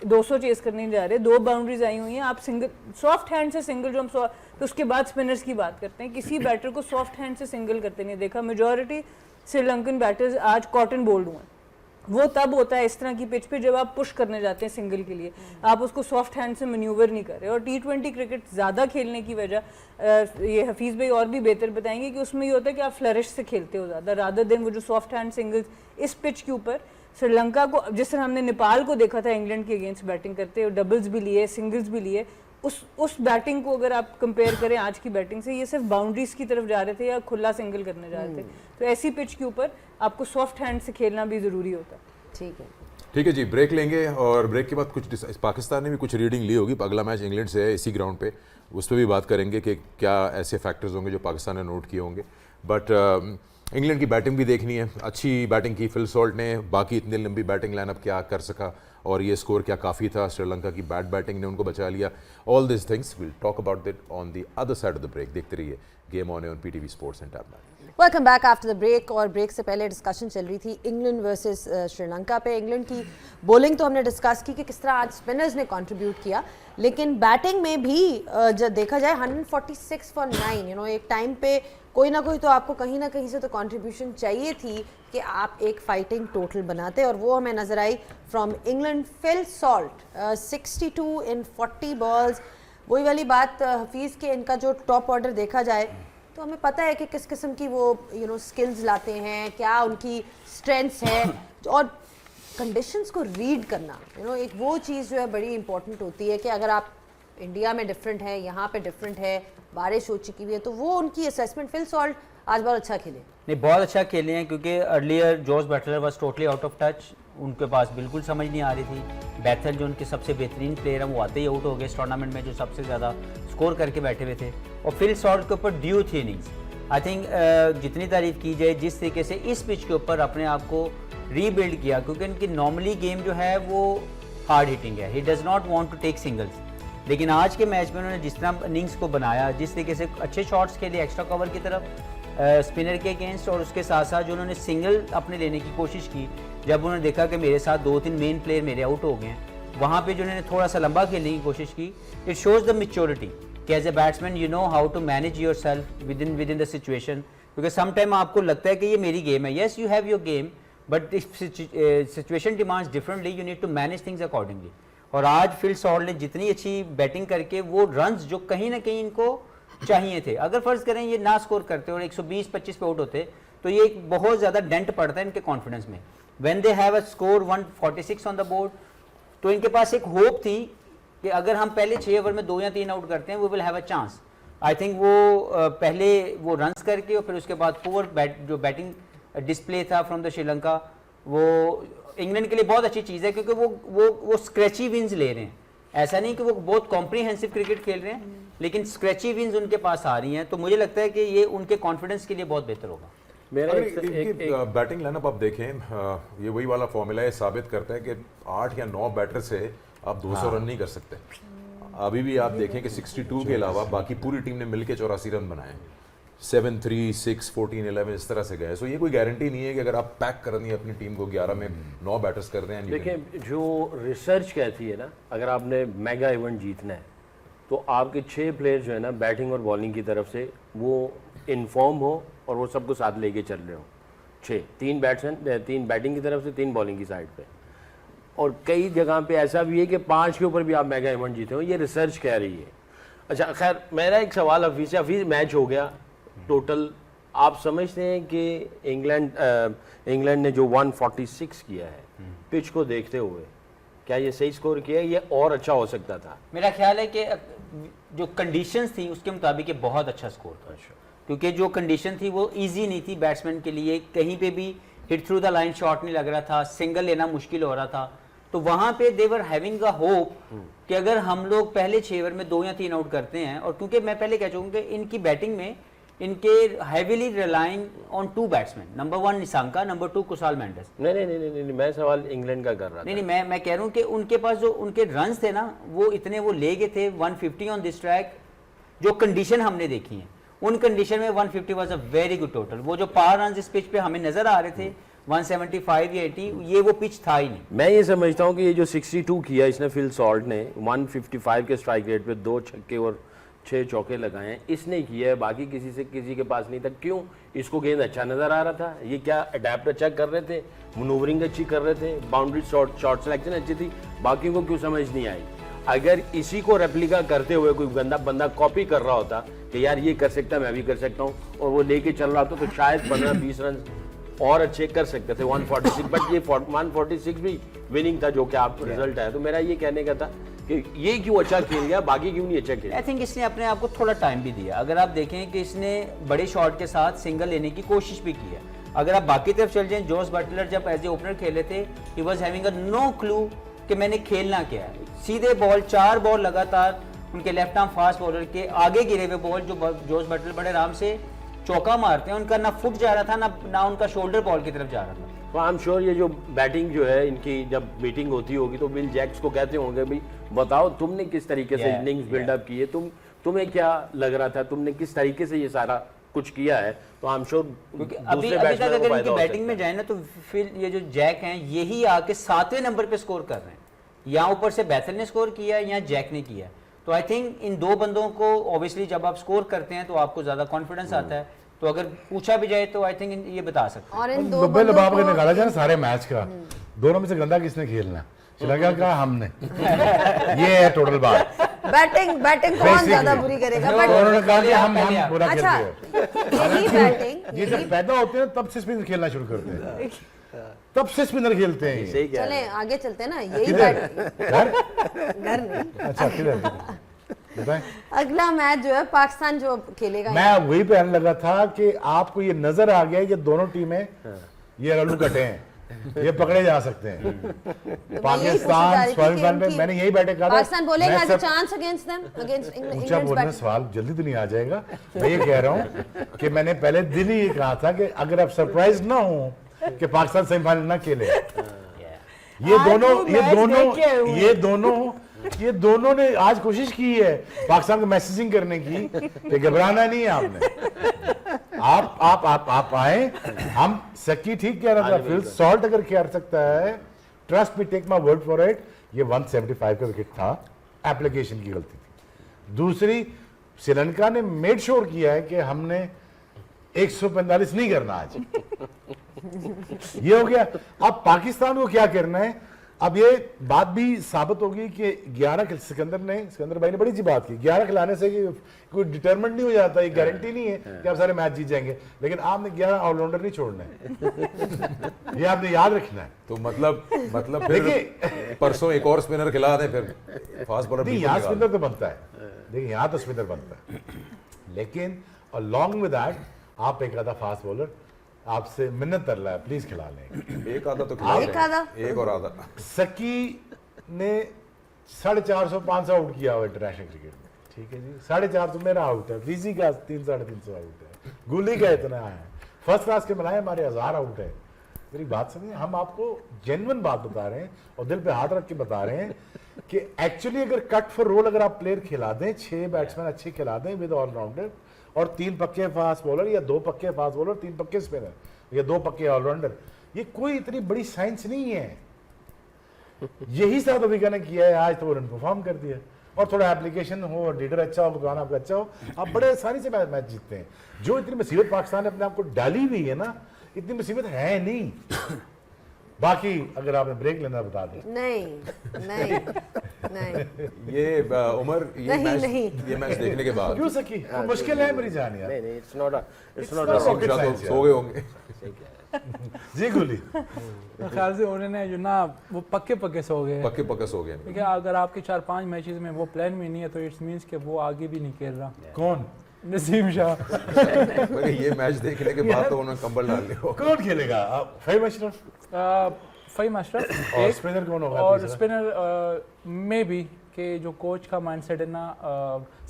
200 चेस करने जा रहे हैं, 2 बाउंड्रीज आई हुई हैं, आप सिंगल सॉफ्ट हैंड से सिंगल, जो हम तो उसके बाद स्पिनर्स की बात करते हैं, किसी बैटर को सॉफ्ट हैंड से सिंगल करते नहीं देखा। मेजॉरिटी श्रीलंकन बैटर्स आज कॉटन बोल्ड हुए हैं। वो तब होता है इस तरह की पिच पे जब आप पुश करने जाते हैं सिंगल के लिए, आप उसको सॉफ्ट हैंड से मैन्यूवर नहीं कर रहे। और T20 क्रिकेट ज़्यादा खेलने की वजह ये हफीज़ भाई और भी बेहतर बताएंगे कि उसमें ये होता है कि आप फ्लरिश से खेलते हो ज़्यादा, रादर देन वो जो सॉफ्ट हैंड सिंगल्स। इस पिच के ऊपर श्रीलंका को, जिस तरह हमने नेपाल को देखा था इंग्लैंड के अगेंस्ट बैटिंग करते और डबल्स भी लिए, सिंगल्स भी लिए, उस बैटिंग को अगर आप कंपेयर करें आज की बैटिंग से, ये सिर्फ बाउंड्रीज की तरफ जा रहे थे या खुला सिंगल करने जा रहे थे। तो ऐसी पिच के ऊपर आपको सॉफ्ट हैंड से खेलना भी ज़रूरी होता है। ठीक है। ठीक है जी, ब्रेक लेंगे और ब्रेक के बाद पाकिस्तान ने भी कुछ रीडिंग ली होगी। अगला मैच इंग्लैंड से है इसी ग्राउंड पे, उस पर भी बात करेंगे कि क्या ऐसे फैक्टर्स होंगे जो पाकिस्तान ने नोट किए होंगे। बट इंग्लैंड की बैटिंग भी देखनी है, अच्छी बैटिंग की फिल सॉल्ट ने, बाकी इतनी लंबी बैटिंग लाइनअप क्या कर सका और ये स्कोर क्या काफ़ी था, श्रीलंका की बैड बैटिंग ने उनको बचा लिया। All this things will talk about that on the other side of the break. देखते रहिए game on PTV sports and Tapmad. Welcome back after the break. और ब्रेक से पहले डिस्कशन चल रही थी इंग्लैंड वर्सेस श्रीलंका पे। इंग्लैंड की बॉलिंग तो हमने डिस्कस की कि किस तरह आज स्पिनर्स ने कंट्रीब्यूट किया, लेकिन बैटिंग में भी जब देखा जाए 146 फॉर 9, यू नो एक टाइम पे कोई ना कोई तो आपको कहीं ना कहीं से तो कंट्रीब्यूशन चाहिए थी कि आप एक फाइटिंग टोटल बनाते, और वो हमें नजर आई from England. Phil Salt 62 in 40 balls. वही वाली बात हफीज़ के, इनका जो टॉप ऑर्डर देखा जाए तो हमें पता है कि किस किस्म की वो स्किल्स लाते हैं, क्या उनकी स्ट्रेंथ्स है, और कंडीशंस को रीड करना एक वो चीज़ जो है बड़ी इंपॉर्टेंट होती है कि अगर आप इंडिया में डिफरेंट है, यहाँ पे डिफरेंट है, बारिश हो चुकी हुई है, तो वो उनकी असेसमेंट। फिल सॉल्ट आज बहुत अच्छा खेले। नहीं, बहुत अच्छा खेले हैं, क्योंकि earlier Jos Buttler was totally out of touch, उनके पास बिल्कुल समझ नहीं आ रही थी। बैथल जो उनके सबसे बेहतरीन प्लेयर हैं वो आते ही आउट हो गए इस टूर्नामेंट में, जो सबसे ज़्यादा स्कोर करके बैठे हुए थे। और फिल सॉल्ट के ऊपर ड्यू थी इनिंग्स। आई थिंक जितनी तारीफ की जाए, जिस तरीके से इस पिच के ऊपर अपने आप को रीबिल्ड किया, क्योंकि इनकी नॉर्मली गेम जो है वो हार्ड हिटिंग है, he does not want to take singles, लेकिन आज के मैच में उन्होंने जिस तरह इनिंग्स को बनाया, जिस तरीके से अच्छे शॉट्स खेले एक्स्ट्रा कवर की तरफ स्पिनर के अगेंस्ट, और उसके साथ साथ जो उन्होंने सिंगल अपने लेने की कोशिश की, जब उन्होंने देखा कि मेरे साथ 2-3 मेन प्लेयर मेरे आउट हो गए हैं, वहाँ पे जो उन्होंने थोड़ा सा लंबा खेलने की कोशिश की। इट शोज़ द मैच्योरिटी कि as a batsman you know how to manage yourself within the situation, क्योंकि सम टाइम आपको लगता है कि ये मेरी गेम है, yes you have your game, but situation demands differently, you need to manage things accordingly. और आज फिल सॉल्ट ने जितनी अच्छी बैटिंग करके वो रन्स जो कहीं ना कहीं इनको चाहिए थे, अगर फर्ज करें ये ना स्कोर करते और 120-25 पे आउट होते, तो ये एक बहुत ज़्यादा डेंट पड़ता है इनके कॉन्फिडेंस में। When they have a score 146 on the board, तो इनके पास एक होप थी कि अगर हम पहले 6 ओवर में 2 या 3 आउट करते हैं, we will have a chance. I think वो पहले वो रन्स करके और फिर उसके बाद पुअर जो बैटिंग डिस्प्ले था फ्रॉम द श्रीलंका, वो इंग्लैंड के लिए बहुत अच्छी चीज़ है, क्योंकि वो स्क्रैची विन्स ले रहे हैं। ऐसा नहीं कि वो बहुत कॉम्प्रीहेंसिव क्रिकेट खेल रहे हैं, लेकिन स्क्रैची विन्स उनके पास आ रही हैं, तो मुझे लगता है कि ये उनके कॉन्फिडेंस के लिए बहुत बेहतर होगा। मेरा बैटिंग लाइनअप आप देखें, ये वही वाला फॉर्मूला है, साबित करता है कि 8 या 9 बैटर से आप 200 रन नहीं कर सकते। अभी भी आप देखें कि 62 के अलावा बाकी पूरी टीम ने मिलकर 84 रन बनाए, 7, 3, 6, 14, 11 इस तरह से गए। सो ये कोई गारंटी नहीं है कि अगर आप पैक कर रही हैं अपनी टीम को 11 में 9 बैटर्स कर रहे हैं। देखिए, जो रिसर्च कहती है ना, अगर आपने मेगा इवेंट जीतना है तो आपके 6 प्लेयर जो है ना, बैटिंग और बॉलिंग की तरफ से वो इन्फॉर्म हो और वो सबको साथ लेके चल रहे हो। 6, 3 बैट्समैन, 3 बैटिंग की तरफ से, 3 बॉलिंग की साइड पे। और कई जगह पे ऐसा भी है कि 5 के ऊपर भी आप मेगा इवेंट जीते हो, ये रिसर्च कह रही है। अच्छा, खैर मेरा एक सवाल हफीज़ मैच हो गया टोटल, आप समझते हैं कि इंग्लैंड ने जो 146 किया है पिच को देखते हुए, क्या ये सही स्कोर किया है, ये और अच्छा हो सकता था? मेरा ख्याल है कि जो कंडीशंस थी उसके मुताबिक ये बहुत अच्छा स्कोर था, क्योंकि जो कंडीशन थी वो इजी नहीं थी बैट्समैन के लिए, कहीं पे भी hit through the line shot नहीं लग रहा था, सिंगल लेना मुश्किल हो रहा था। तो वहाँ पे दे वर हैविंग अ होप कि अगर हम लोग पहले 6 ओवर में 2 या 3 आउट करते हैं, और क्योंकि मैं पहले कह चुका कि इनकी बैटिंग में इनके heavily relying on 2 batsman, number 1 Nissanka, number 2 Kusal Mendis. नहीं, मैं सवाल इंग्लैंड का कर रहा था। नहीं, मैं कह रहा हूँ कि उनके पास जो उनके रन्स थे ना, वो इतने वो ले गए थे 150 ऑन दिस ट्रैक। जो कंडीशन हमने देखी है, उन कंडीशन में 150 was a very good total. वो जो पावर रन्स इस पिच पे हमें नजर आ रहे थे 175 या 80, ये वो पिच था ही नहीं। मैं ये समझता हूँ कि ये जो 62 किया इसने फिल सॉल्ट ने 155 के स्ट्राइक रेट पे 2 छक्के और 6 चौके लगाए हैं, इसने किया है, बाकी किसी के पास नहीं था। क्यों? इसको गेंद अच्छा नजर आ रहा था, ये क्या अडेप्ट अच्छा कर रहे थे, मनूवरिंग अच्छी कर रहे थे, बाउंड्री शॉट सिलेक्शन अच्छी थी, बाकी को क्यों समझ नहीं आई? अगर इसी को रेप्लिका करते हुए कोई गंदा बंदा कॉपी कर रहा होता कि यार ये कर सकता, मैं भी कर सकता हूँ, और वो लेके चल रहा था, तो शायद 15-20 रन और अच्छे कर सकते थे 146, बट ये 146 भी विनिंग था जो कि आप रिजल्ट आया। तो मेरा ये कहने का था कि ये क्यों अच्छा खेल गया, बाकी क्यों नहीं अच्छा खेला? आई थिंक इसने अपने आप को थोड़ा टाइम भी दिया। अगर आप देखें कि इसने बड़े शॉट के साथ सिंगल लेने की कोशिश भी की है, अगर आप बाकी तरफ चल जाएं, जोस बटलर जब एज ए ओपनर खेले थे, he was having a no clue कि मैंने खेलना क्या है। सीधे बॉल, 4 बॉल लगातार उनके लेफ्ट आर्म फास्ट बॉलर के आगे गिरे हुए बॉल, जो जोस बटलर बड़े आराम से चौका मारते हैं, उनका ना फुट जा रहा था ना उनका शोल्डर बॉल की तरफ जा रहा था। तो आई एम श्योर ये जो बैटिंग जो है इनकी जब मीटिंग होती होगी तो विल जैक्स को कहते होंगे भाई बताओ तुमने किस तरीके से इनिंग्स बिल्डअप की है, तुम्हें क्या लग रहा था, तुमने किस तरीके से ये सारा कुछ किया है। तो आई एम श्योर क्योंकि अभी तक अगर इनकी बैटिंग में जाए ना तो फिर ये जो जैक हैं यही आके 7वें नंबर पे स्कोर कर रहे हैं। यहाँ ऊपर से बैथल ने स्कोर किया है, यहाँ जैक ने किया है। तो आई थिंक इन 2 बंदों को ऑब्वियसली जब आप स्कोर करते हैं तो आपको ज्यादा कॉन्फिडेंस आता है। तो अगर पूछा भी जाए तो आई थिंक ये बता सकते हैं। और इन 2 दुबे बंदों लबाब को के निकाला जाए ना सारे मैच का, दोनों में से गंदा किसने खेलना, श्रीलंका का हमने। ये है टोटल बात। बैटिंग कौन ज्यादा बुरी करेगा? तो बट उन्होंने कहा कि हम बुरा खेलते अच्छा, हैं। यही बैटिंग, ये जब पैदा होते हैं तब से स्पिनर खेलना शुरू करते हैं, तब से स्पिनर खेलते हैं। सही कह रहे चले आगे चलते हैं ना, यही किधर? बैटिंग घर? घर नहीं। अच्छा किधर बताएं। अगला मैच जो है पाकिस्तान जो खेलेगा, मैं वही पहन लगा था कि आपको ये नजर आ गया कि दोनों टीमें ये रल्लू कटे हैं, ये पकड़े जा सकते हैं। तो पाकिस्तान सेमीफाइनल में मैंने यही बैठे कहा था, पाकिस्तान बोलेगा मैं हैज अ सब- चांस अगेंस्ट देम, अगेंस्ट ऊंचा इंग्लैंड बोलने सवाल जल्दी तो नहीं आ जाएगा। मैं ये कह रहा हूँ कि मैंने पहले दिन ही ये कहा था कि अगर आप सरप्राइज ना हो कि पाकिस्तान सेमीफाइनल ना खेले, ये आज दोनों वो ये मैच दोनों देख के आए हुए हैं। ये दोनों ने आज कोशिश की है पाकिस्तान को मैसेजिंग करने की कि घबराना नहीं है आपने, आप आए। हम सकी ठीक कह रहा था, फिल सॉल्ट अगर कर सकता है, trust me, take my word for it, ये 175 का विकेट था, एप्लीकेशन की गलती थी। दूसरी, श्रीलंका ने मेड श्योर किया है कि हमने 145 नहीं करना आज। ये हो गया। अब पाकिस्तान को क्या करना है, अब ये बात भी साबित होगी कि 11 सिकंदर भाई ने बड़ी सी बात की, 11 खिलाने से कोई डिटरमेंट नहीं हो जाता, ये गारंटी नहीं है कि आप सारे मैच जीत जाएंगे, लेकिन आपने 11 ऑलराउंडर नहीं छोड़ना है, ये आपने याद रखना है। तो मतलब फिर परसों एक और स्पिनर खिला दें, फिर फास्ट बॉलर नहीं, यहाँ स्पिनर तो बनता है, देखिए यहाँ तो स्पिनर बनता है, लेकिन अलॉन्ग विद दैट आप एक आधा फास्ट बॉलर आपसे मिन्नत कर रहा है, प्लीज खिला लें। एक आधा तो खिला एक आधा? दें, एक और आधा। सकी ने 450-500 आउट किया हुआ इंटरनेशनल क्रिकेट में, ठीक है जी, 450 मेरा आउट है, वीजी का 300-350 आउट है, गुली का इतना है, फर्स्ट क्लास के मिलाए हमारे 1000 आउट है। मेरी बात समझिए, हम आपको जेन्युइन बात बता रहे हैं और दिल पे हाथ रख के बता रहे हैं कि एक्चुअली अगर कट फॉर रोल अगर आप प्लेयर खिला दें, 6 बैट्समैन अच्छे खिला दें विद ऑलराउंडर, और 3 पक्के फास्ट बॉलर या 2 पक्के फास्ट बॉलर, 3 पक्के स्पिनर या 2 पक्के ऑलराउंडर, ये कोई इतनी बड़ी साइंस नहीं है। यही साउथ अफ्रीका ने किया है, आज तो उन्होंने परफॉर्म कर दिया, और थोड़ा एप्लीकेशन हो और लीडर अच्छा हो, भगवान आपका अच्छा हो, आप बड़े आसानी से मैच जीतते हैं। जो इतनी मुसीबत पाकिस्तान ने अपने आप को डाली हुई है ना, इतनी मुसीबत है नहीं। बाकी अगर आपने ब्रेक लेना बता दें। नहीं ये उमर, ये मैच देखने के बाद क्यों सकी मुश्किल है मेरी जान यार। नहीं, इट्स नॉट rocket तो science सो गए होंगे। जी गुली, मेरे ख्याल से उन्होंने जो ना वो पक्के सो गए। पक्के सो गए। ठीक है, अगर आपके 4-5 मैचेस में वो प्लान में नहीं है तो इट्स मींस कि वो आगे भी नहीं खेल रहा। कौन? नसीम शाह। अरे ये मैच देखने के बाद तो उन्होंने कंबल डाल लिया। कौन खेलेगा? फहीम अशरफ फ़हीम अशरफ और स्पिनर कौन होगा? और स्पिनर में भी कि जो कोच का माइंडसेट है ना,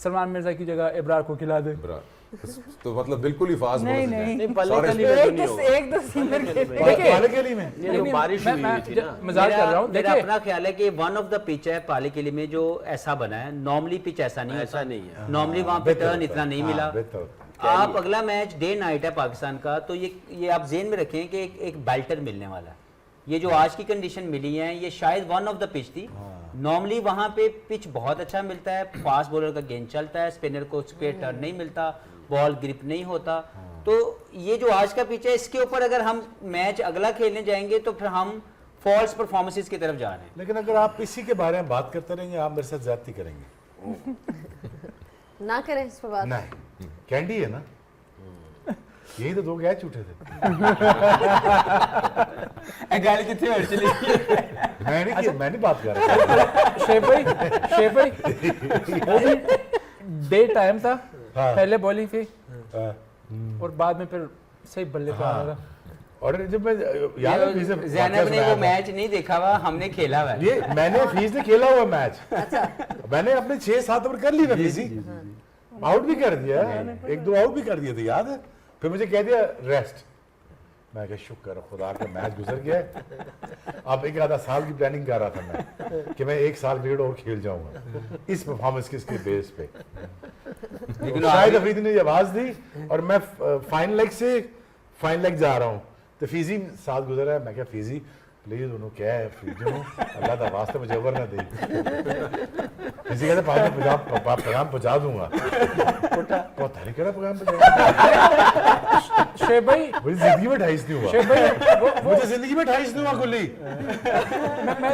सलमान मिर्जा की जगह इब्रार को खिला दे। तो मतलब बिल्कुल ही फास्ट नहीं, बॉलर नहीं। नहीं, पल्ले में तो नहीं होगा। एक दो सीनियर खेल पालेकेली में ये जो बारिश हुई हुई थी ना, मजाक कर रहा हूँ। मेरा देखिए अपना ख्याल है कि वन ऑफ द पिच है पाले के लिए में जो ऐसा बना है, नॉर्मली पिच ऐसा नहीं ऐसा नहीं है। नॉर्मली वहाँ पे टर्न इतना नहीं मिला। बेहतर। आप अगला मैच डे नाइट है पाकिस्तान का, तो ये आप जेन में रखें कि एक बैल्टर मिलने वाला है। ये जो आज की कंडीशन मिली है, ये शायद वन ऑफ द पिच थी। नॉर्मली वहाँ पे पिच बहुत अच्छा मिलता है, फास्ट बॉलर का गेंद चलता है, स्पिनर को स्क्वेयर टर्न नहीं मिलता, बॉल ग्रिप नहीं होता। तो ये जो आज का पिच है, इसके ऊपर अगर हम मैच अगला खेलने जाएंगे तो फिर हम फॉल्स परफॉर्मेंसेस की तरफ जा रहे हैं। लेकिन अगर आप इसी के बारे में बात करते रहेंगे, आप मेरे साथ ज्यादती करेंगे। ना करें इस पर बात। नहीं, कैंडी है ना, यही तो 2 कैच उठे थे। गाली कितने और चली मैं नहीं बात कर रहा। शेफ भाई वो भी डे टाइम था। हाँ। पहले बॉलिंग थी हाँ। और बाद में फिर सही बल्ले पे आ रहा था। और जब मैं याद है फीस से जैनब वाकया ने सुनाया वो था। मैच नहीं देखा हुआ, हमने खेला हुआ है। ये मैंने फीस ने खेला हुआ मैच, मैंने अपने 6-7 ओवर कर ली ना फीसी, आउट भी कर दिया, 1-2 आउट भी कर दिए थे याद है। फिर मुझे कह दिया रेस्ट, मैं कहा शुक्र खुदा का मैच गुजर गया है। अब 1 आधा साल की प्लानिंग कर रहा था मैं कि मैं 1 साल क्रिकेट और खेल जाऊंगा इस परफॉर्मेंस के इसके बेस पे। लेकिन शाहिद अफरीदी ने आवाज दी और मैं फाइनल लेग से फाइनल लेग जा रहा हूँ, तो फीजी साथ गुजरा है। मैं क्या फीजी प्लीज उन्होंने क्या है फीजी अल्लाह का वास्ता मुझे ओवर ना दे। फीजी कहते पैगाम पहुंचा दूंगा, पता नहीं क्या पैगाम पहुंचा। शेब भाई मुझे जिंदगी में 28 नहीं हुआ, शेब भाई मुझे जिंदगी में 28 नहीं हुआ कुल्ली। मैं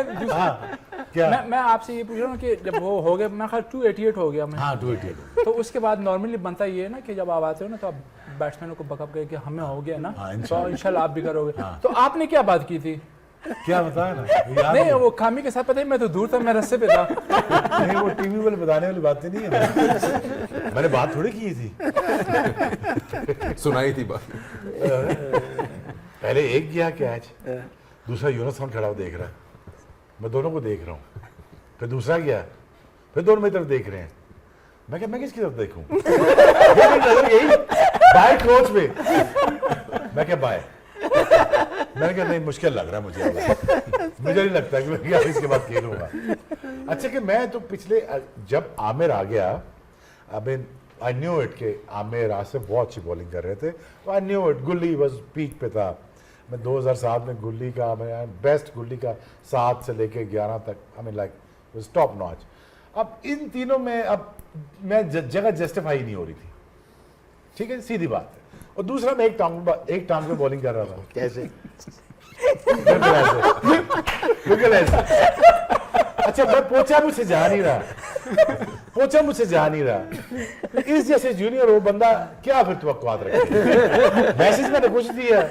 क्या मैं आपसे ये पूछ रहा हूँ कि जब वो हो गया, मैं ख्याल 288 हो गया मैं, हाँ 288 तो उसके बाद नॉर्मली बनता ये है ना कि जब आप आते हो ना तो आप बैट्समैनों को बकअप गए कि हमें हो गया ना, हाँ, तो इंशाल्लाह आप भी करोगे। तो आपने क्या बात की थी? क्या बताया ना याद नहीं वो खामी के साथ पता ही, मैं तो दूर था, मैं रस्ते पे था। नहीं वो टीवी वाले बताने वाली बातें नहीं है, मैंने बात थोड़ी की थी। सुनाई थी बात। पहले एक गया कैच, दूसरा यूनुस खान खड़ा हो देख रहा है, मैं दोनों को देख रहा हूँ। फिर दूसरा गया, फिर दोनों मेरी तरफ देख रहे हैं। मैं क्या मैं किसकी तरफ देखूं? मेरी नजर गई बाय कोच पे, मैं क्या बाय, मैंने कहा नहीं मुश्किल लग रहा है मुझे, मुझे नहीं लगता कि मैं इसके बाद खेलूंगा। अच्छा कि मैं तो पिछले जब आमिर आ गया, आई न्यू इट कि आमिर आसिफ बहुत अच्छी बॉलिंग कर रहे थे, आई न्यू इट गुल्ली बस पीक पे था। मैं 2007 में गुल्ली का मैं बेस्ट गुल्ली का 7 से लेके 11 तक आई mean like was top notch. अब इन तीनों में अब मैं जगह जस्टिफाई नहीं हो रही थी, ठीक है सीधी बात है। और दूसरा मैं एक टांग पे बॉलिंग कर रहा था। कैसे? बिल्कुल ऐसे। अच्छा मैं पोचा मुझसे जा नहीं रहा, इस जैसे जूनियर हो बंदा क्या फिर तवक्कुआत रखे। मैसेज मैंने कुछ दिया,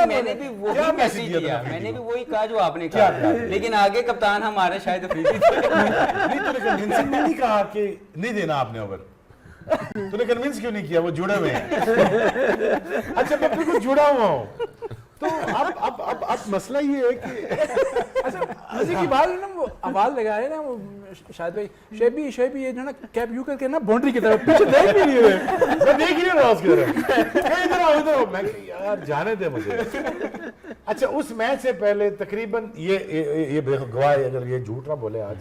मैंने भी वही मैसेज दिया, मैंने भी वही कहा जो आपने कहा, लेकिन आगे कप्तान हमारे शायद अफरीदी थे। नहीं तूने कन्विंसिंग नहीं कहा कि नहीं देना आपने ओवर, तूने कन्विंस क्यों नहीं किया? वो जुड़े हुए हैं। अच्छा मैं बिल्कुल जुड़ा हुआ हूँ, तो अब मसला ये है कि अच्छा मजे की बात है ना, वो आवाज लगाए ना वो शायद भाई, शेबी ये जो ना कैप यू करके ना बाउंड्री की तरफ पीछे देख भी नहीं रहे। मैं देख नहीं रहा उसकी तरफ, इधर आओ मैं यार जाने दे मुझे। अच्छा उस मैच से पहले तकरीबन ये गवाह है, अगर ये झूठ ना बोले आज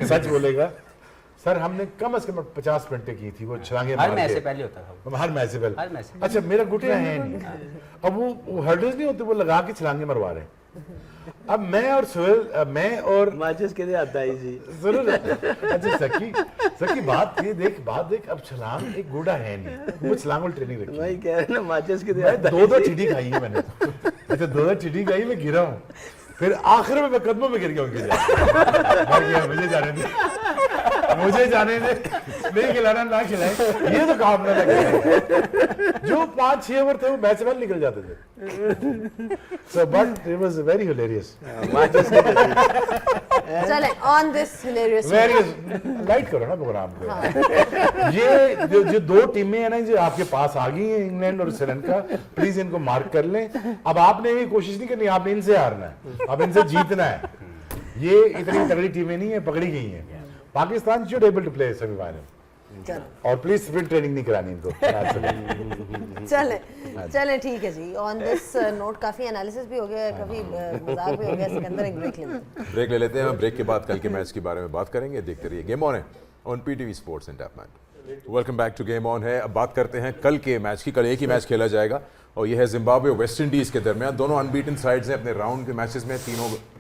सच बोलेगा सर, हमने कम से कम 50 मिनटें की थी वो छलांगे मार के। हर मैच से पहले होता था, हर मैच से हर पहले। मैच से। अच्छा मेरा घुटना है नहीं, अब वो हर्डल्स नहीं होते, वो लगा के छलांगे मरवा रहे हैं। अब मैं और सुहेल, मैं और माचिस के लिए आता है जी। सुनो ना, अच्छा सकी बात देख, अब छलांग एक गोड़ा है नहीं, वो छलांग वाली ट्रेनिंग रखी वही कह रहे ना, माचिस के लिए मैं आता है। 2-2 चिड़ी खाई है मैंने। अच्छा 2-2 चिड़ी खाई, मैं गिरा हूँ, फिर आखिर में मैं कदमों में गिर गया उनके जाके। मुझे जाने दे, नहीं खिलाना ना खिलाए, ये तो काम ना लगे। जो 5-6 ओवर थे वो मैच से निकल जाते थे। So but it was very hilarious. चले ऑन दिस हिलेरियस लाइट करो ना प्रोग्राम को। ये जो 2 टीमें हैं ना जो आपके पास आ गई हैं, इंग्लैंड और श्रीलंका, प्लीज इनको मार्क कर लें। अब आपने भी कोशिश नहीं करनी, आपने इनसे हारना है, अब इनसे जीतना है। ये इतनी तगड़ी टीमें नहीं है, पकड़ी गई हैं। Pakistan should able to play semifinal, और प्लीज फिर ट्रेनिंग नहीं करानी इनको। चले ठीक है जी। ऑन दिस नोट काफी एनालिसिस भी हो गया, काफी मजाक भी हो गया। सिकंदर एक ब्रेक ले लेते हैं। ब्रेक के बाद कल के मैच के बारे में बात करेंगे। देखते रहिए गेम ऑन है on PTV sports and Tapmad. Welcome back to game on है। अब बात करते हैं कल के मैच की। कल एक ही मैच खेला जाएगा और यह है जिम्बाब्वे और वेस्ट इंडीज के दरमियान। दोनों अनबीटन साइड्स हैं अपने राउंड के मैचेस में,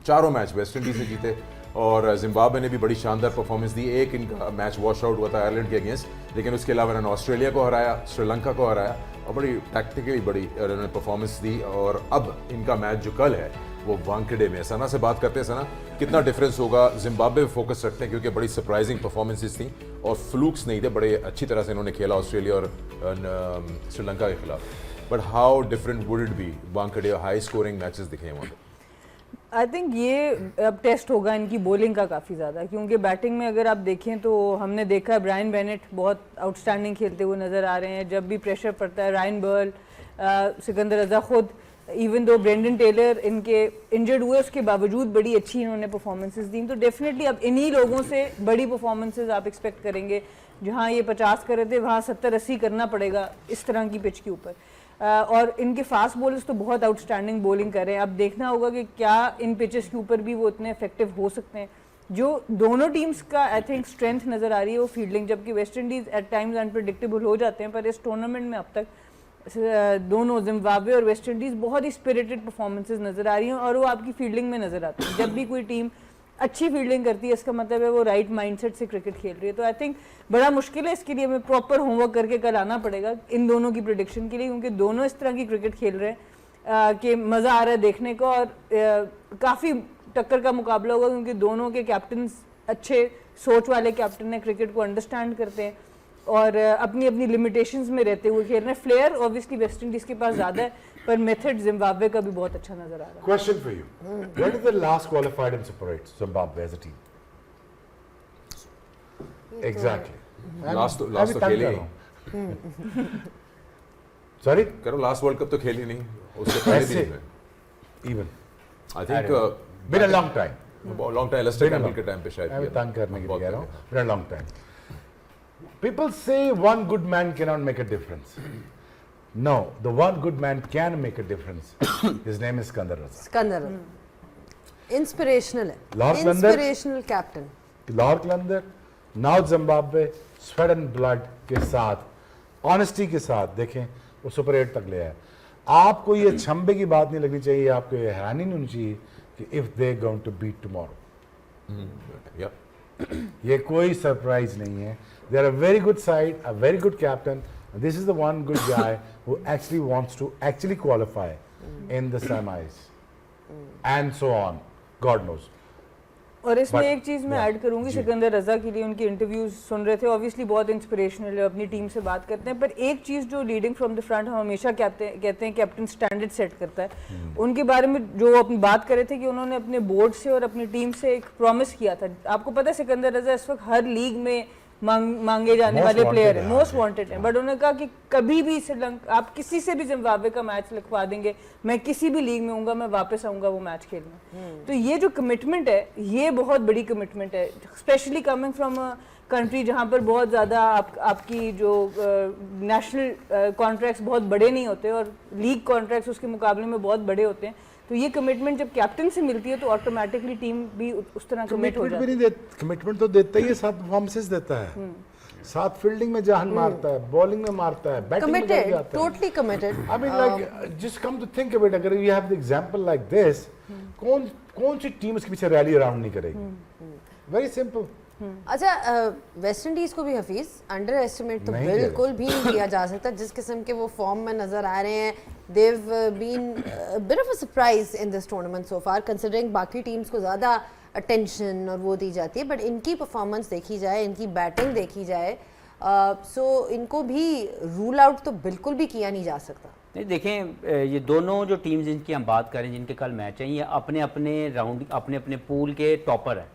चारों मैच वेस्ट इंडीज ने जीते और जिम्बाब्वे ने भी बड़ी शानदार परफॉर्मेंस दी। एक इनका मैच वॉश आउट हुआ था आयरलैंड के अगेंस्ट, लेकिन उसके अलावा इन्होंने ऑस्ट्रेलिया को हराया, श्रीलंका को हराया और बड़ी टैक्टिकली बड़ी इन्होंने परफॉर्मेंस दी। और अब इनका मैच जो कल है वो वानखेड़े में। सना से बात करते हैं। सना, कितना डिफरेंस होगा? जिम्बाब्वे फोकस रखते हैं क्योंकि बड़ी सरप्राइजिंग परफॉर्मेंसेस थी और फ्लूक्स नहीं थे, बड़े अच्छी तरह से इन्होंने खेला ऑस्ट्रेलिया और श्रीलंका के खिलाफ। But how different wood it be? Wankhede high scoring matches दिखे हैं वहाँ पे। आई थिंक ये अब टेस्ट होगा इनकी बॉलिंग का काफ़ी ज़्यादा, क्योंकि बैटिंग में अगर आप देखें तो हमने देखा है ब्रायन बेनेट बहुत आउटस्टैंडिंग खेलते हुए नज़र आ रहे हैं जब भी प्रेशर पड़ता है। रायन बर्ल, सिकंदर रजा खुद, इवन दो ब्रेंडन टेलर इनके इंजर्ड हुए उसके बावजूद बड़ी अच्छी इन्होंने परफॉर्मेंसेस दी। तो डेफिनेटली अब इन्हीं लोगों से बड़ी परफॉर्मेंसेस आप एक्सपेक्ट करेंगे। जहाँ ये 50 कर रहे थे वहाँ 70-80 करना पड़ेगा इस तरह की पिच के ऊपर। और इनके फास्ट बॉलर्स तो बहुत आउटस्टैंडिंग बॉलिंग कर रहे हैं। अब देखना होगा कि क्या इन पिचेस के ऊपर भी वो इतने इफेक्टिव हो सकते हैं। जो दोनों टीम्स का आई थिंक स्ट्रेंथ नज़र आ रही है वो फील्डिंग, जबकि West Indies at times unpredictable हो जाते हैं, पर इस टूर्नामेंट में अब तक दोनों जिम्बाब्वे और वेस्ट इंडीज़ बहुत ही स्पिरिटेड परफॉर्मेंसेज नज़र आ रही हैं और वो आपकी फील्डिंग में नज़र आती है। जब भी कोई टीम अच्छी फील्डिंग करती है इसका मतलब है वो राइट माइंडसेट से क्रिकेट खेल रही है। तो आई थिंक बड़ा मुश्किल है, इसके लिए हमें प्रॉपर होमवर्क करके कल आना पड़ेगा इन दोनों की प्रेडिक्शन के लिए, क्योंकि दोनों इस तरह की क्रिकेट खेल रहे हैं कि मज़ा आ रहा है देखने को और काफ़ी टक्कर का मुकाबला होगा, क्योंकि दोनों के कैप्टन अच्छे सोच वाले कैप्टन हैं, क्रिकेट को अंडरस्टैंड करते हैं और अपनी अपनी लिमिटेशंस में रहते हुए खेल रहे हैं। फ्लेयर ऑब्वियसली वेस्ट इंडीज़ के पास ज़्यादा है, पर मेथड जिम्बाब्वे का भी बहुत अच्छा नजर आ रहा है। Question for you. When did the last qualified in Super 8 Zimbabwe as a team? Exactly. Last तो खेले ही। Sorry? करो लास्ट वर्ल्ड कप तो खेली नहीं, उससे पहले भी ऐसे? नहीं। Even. I think Been a long time. Long time Leicester Been a Campbell long- के टाइम पे शायद मैं भी किया तंग करने के लिए बहुत कह रहा पहले। हूँ. Been a long time. People say one good man cannot make a difference. No, the one good man can make a difference. His name is Skandar Raza. Sikandar inspirational है, Lars Lander? Inspirational captain. Lahore Qalandar, now Zimbabwe, sweat and blood के साथ, honesty के साथ देखें वो super 8 तक ले आया। आपको ये छंबे की बात नहीं लगनी चाहिए, आपको ये हैरानी नहीं होनी चाहिए कि if they going to beat tomorrow. या ये कोई सरप्राइज नहीं है। They are a very good side, a very good captain. This is the one good guy who actually wants to actually qualify in the semis and so on, God knows. और इसमें But- एक चीज़ मैं yeah, add करूंगी, जी। सिकंदर रजा के लिए उनकी interviews सुन रहे थे, ऑब्वियसली बहुत इंस्पिरेशनल है, अपनी टीम से बात करते हैं, पर एक चीज़ जो लीडिंग फ्रॉम द फ्रंट हम हमेशा कहते हैं कैप्टन स्टैंडर्ड सेट करता है। उनके बारे में जो अपनी बात कर रहे थे कि उन्होंने अपने बोर्ड से और अपनी टीम से एक प्रॉमिस किया था। आपको पता है सिकंदर रजा इस वक्त हर लीग में मांगे जाने Most वाले wanted प्लेयर है, हैं, हाँ मोस्ट जी, वांटेड हैं, बट उन्होंने कहा कि कभी भी श्रीलंका आप किसी से भी जिम्बाब्वे का मैच लिखवा देंगे, मैं किसी भी लीग में हूँगा, मैं वापस आऊँगा वो मैच खेलने। तो ये जो कमिटमेंट है ये बहुत बड़ी कमिटमेंट है, specially coming from a country जहाँ पर बहुत ज़्यादा आपकी जो नेशनल कॉन्ट्रैक्ट्स बहुत बड़े नहीं होते और लीग कॉन्ट्रैक्ट्स उसके मुकाबले में बहुत बड़े होते हैं। तो ये कमिटमेंट जब कैप्टन से मिलती है तो ऑटोमेटिकली टीम भी उस तरह कमिट हो कमिटमेंट जाती भी है। नहीं देता, कमिटमेंट तो देता ही है, साथ परफॉर्मेंसेस देता है, साथ फील्डिंग में जान मारता है, बॉलिंग में मारता है, बैटिंग में करके कमिटेड, आता है। Totally committed. I mean, like, just come to think of it, अगर you have the example like this, कौन सी टीम इसके पीछे रैली अराउंड नहीं करेगी? Very simple. अच्छा, वेस्ट इंडीज को भी हफीज अंडर एस्टिमेट तो नहीं किया बिल्कुल भी नहीं किया जा सकता। जिस किस्म के वो फॉर्म में नजर आ रहे हैं, they've been a bit of a surprise in this tournament so far, considering बाकी टीम्स को ज़्यादा अटेंशन और वो दी जाती है, बट इनकी परफॉर्मेंस देखी जाए, इनकी बैटिंग देखी जाए, सो इनको भी रूल आउट तो बिल्कुल भी किया नहीं जा सकता। नहीं देखें, ये दोनों जो टीम्स जिनकी हम बात करें, जिनके कल मैच हैं, ये अपने अपने राउंड अपने अपने पूल के टॉपर हैं।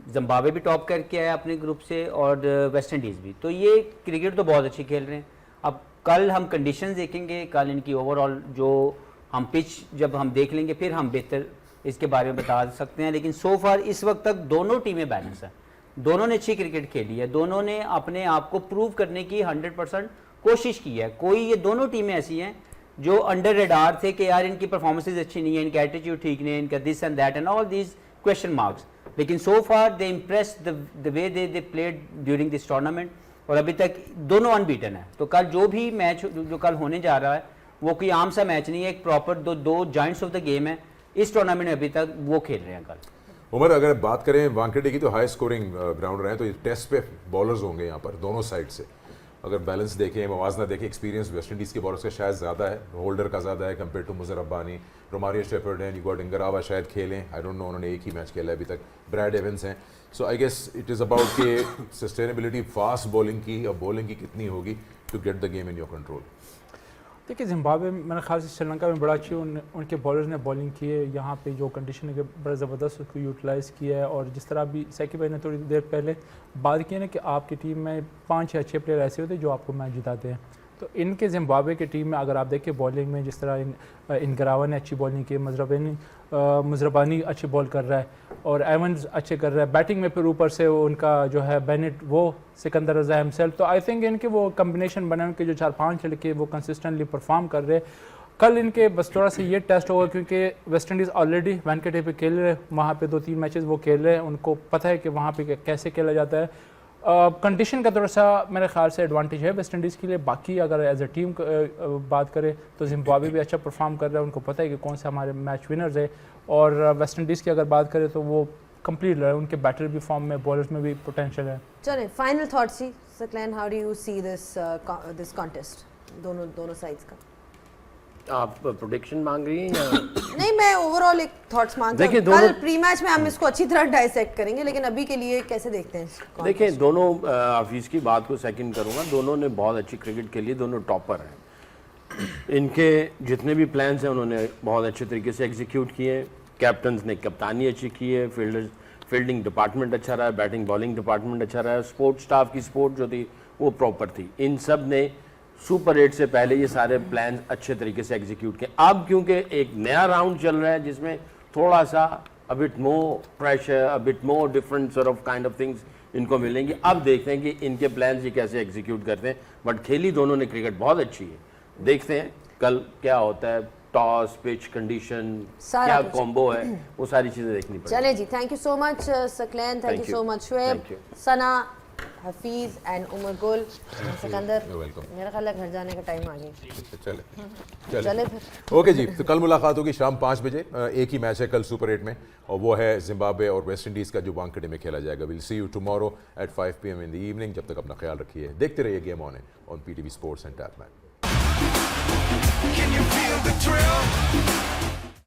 जिम्बाब्वे भी टॉप करके आया अपने ग्रुप से और वेस्ट इंडीज़ भी, तो ये क्रिकेट तो बहुत अच्छी खेल रहे हैं। अब कल हम कंडीशंस देखेंगे, कल इनकी ओवरऑल जो हम पिच जब हम देख लेंगे फिर हम बेहतर इसके बारे में बता सकते हैं। लेकिन सो फार इस वक्त तक दोनों टीमें बैलेंस हैं, दोनों ने अच्छी क्रिकेट खेली है, दोनों ने अपने आप को प्रूव करने की 100% कोशिश की है। कोई ये दोनों टीमें ऐसी हैं जो अंडर रेडार थे कि यार इनकी परफॉर्मेंसेज अच्छी नहीं है, इनका एटीट्यूड ठीक नहीं है, इनका this and that and all these question marks, लेकिन so far they impress the way they played during this tournament और अभी तक दोनों अनबीटन है। तो कल जो भी मैच जो कल होने जा रहा है वो कोई आम सा मैच नहीं है, एक प्रॉपर दो जाइंट्स ऑफ द गेम है इस टूर्नामेंट में, अभी तक वो खेल रहे हैं कल। उमर, अगर बात करें वानखेड़े की तो हाई स्कोरिंग ग्राउंड रहे हैं, तो टेस्ट पे बॉलर्स होंगे यहाँ पर दोनों साइड से। अगर बैलेंस देखें, मवाजना देखें, एक्सपीरियंस वेस्ट इंडीज़ के बॉलर्स का शायद ज़्यादा है, होल्डर का ज़्यादा है compare to Muzarabani, Romario Shepherd हैं, निगोट इंगरावा शायद खेलें, आई डोंट नो, उन्होंने एक ही मैच खेला है अभी तक, ब्रैड एवंस हैं। So I guess it is about के सस्टेनेबिलिटी फास्ट बॉलिंग की और बॉलिंग की कितनी होगी to get the game in your control. देखिए जिम्बाब्वे मेरे ख्याल से श्रीलंका में बड़ा अच्छी उनके बॉलर्स ने बॉलिंग की है, यहाँ पे जो कंडीशन है कि बड़ा ज़बरदस्त उसको यूटिलाइज़ किया है। और जिस तरह अभी सैकी भाई ने थोड़ी देर पहले बात की है ना कि आपकी टीम में 5 या 6 प्लेयर ऐसे होते हैं जो आपको मैच जिताते हैं, तो इनके जिम्बाब्वे की टीम में अगर आप देखें बॉलिंग में जिस तरह इनगरावा ने अच्छी बॉलिंग की, मुजरबानी अच्छी बॉल कर रहा है और एवंस अच्छे कर रहा है, बैटिंग में फिर ऊपर से उनका जो है बेनेट वो सिकंदर रज़ा हिमसेल्फ, तो आई थिंक इनके वो कम्बिनेशन बने उनके जो 4-5 लड़के वो कंसिस्टेंटली परफॉर्म कर रहे हैं। कल इनके बस थोड़ा सा ये टेस्ट होगा क्योंकि वेस्ट इंडीज़ ऑलरेडी वैनकेटे पे खेल रहे हैं, वहाँ पे 2-3 मैचेस वो खेल रहे हैं, उनको पता है कि वहाँ पे कैसे खेला जाता है। कंडीशन का थोड़ा सा मेरे ख्याल से एडवांटेज है वेस्ट इंडीज़ के लिए। बाकी अगर एज ए टीम बात करें तो जिम्बाब्वे भी अच्छा परफॉर्म कर रहा है, उनको पता है कि कौन से हमारे मैच विनर्स है। और वेस्ट इंडीज़ की अगर बात करें तो वो कंप्लीट है, उनके बैटर भी फॉर्म में, बॉलर्स में भी पोटेंशियल है। चलें final thoughts he Saqlain, how do you see this contest दोनों साइड्स का? आप प्रोडिक्शन मांग रही हैं या नहीं, मैं ओवरऑल एक थॉट्स मांगता हूँ। देखिए, कल दोनों- प्री मैच में हम इसको अच्छी तरह डाइसेक्ट करेंगे, लेकिन अभी के लिए कैसे देखते हैं इस contest? देखिए दोनों हफीज़ की बात को सेकंड करूंगा, दोनों ने बहुत अच्छी क्रिकेट के लिए दोनों टॉपर हैं। इनके जितने भी प्लान्स हैं उन्होंने बहुत अच्छे तरीके से एग्जीक्यूट किए। कैप्टन्स ने कप्तानी अच्छी की है, फील्डिंग डिपार्टमेंट अच्छा रहा है, बैटिंग बॉलिंग डिपार्टमेंट अच्छा रहा है, स्पोर्ट स्टाफ की सपोर्ट जो थी वो प्रॉपर थी। इन सब ने सुपर 8 से पहले ये सारे प्लान अच्छे तरीके से एग्जीक्यूट किए। अब क्योंकि एक नया राउंड चल रहा है जिसमें थोड़ा सा a bit more pressure, a bit more different sort of kind of things इनको मिलेंगी। अब देखते हैं कि इनके प्लान्स ये कैसे एग्जीक्यूट करते हैं। बट खेली दोनों ने क्रिकेट बहुत अच्छी है, देखते हैं कल क्या होता है। टॉस, पिच कंडीशन, सारा क्या कुछ। कॉम्बो है, वो सारी चीज़ें देखनी पड़ेगी। चले जी, thank you so much Saqlain, thank Thank you so you. Much Shoaib, Thank you. Sana, Hafeez and Umar Gul, Sikandar. You're welcome. मेरा ख्याल है घर जाने का टाइम आ गया। चले चले फिर। ओके जी, तो कल मुलाकात होगी शाम 5 बजे। एक ही मैच है कल सुपर 8 में और वो है जिम्बाब्वे और वेस्ट इंडीज़ का जो वानखेड़े में खेला जाएगा। Will see you tomorrow at 5 PM in the evening. जब तक अपना ख्याल रखिए, देखते रहिए game on PTV sports and Tapmad. Can you feel the thrill?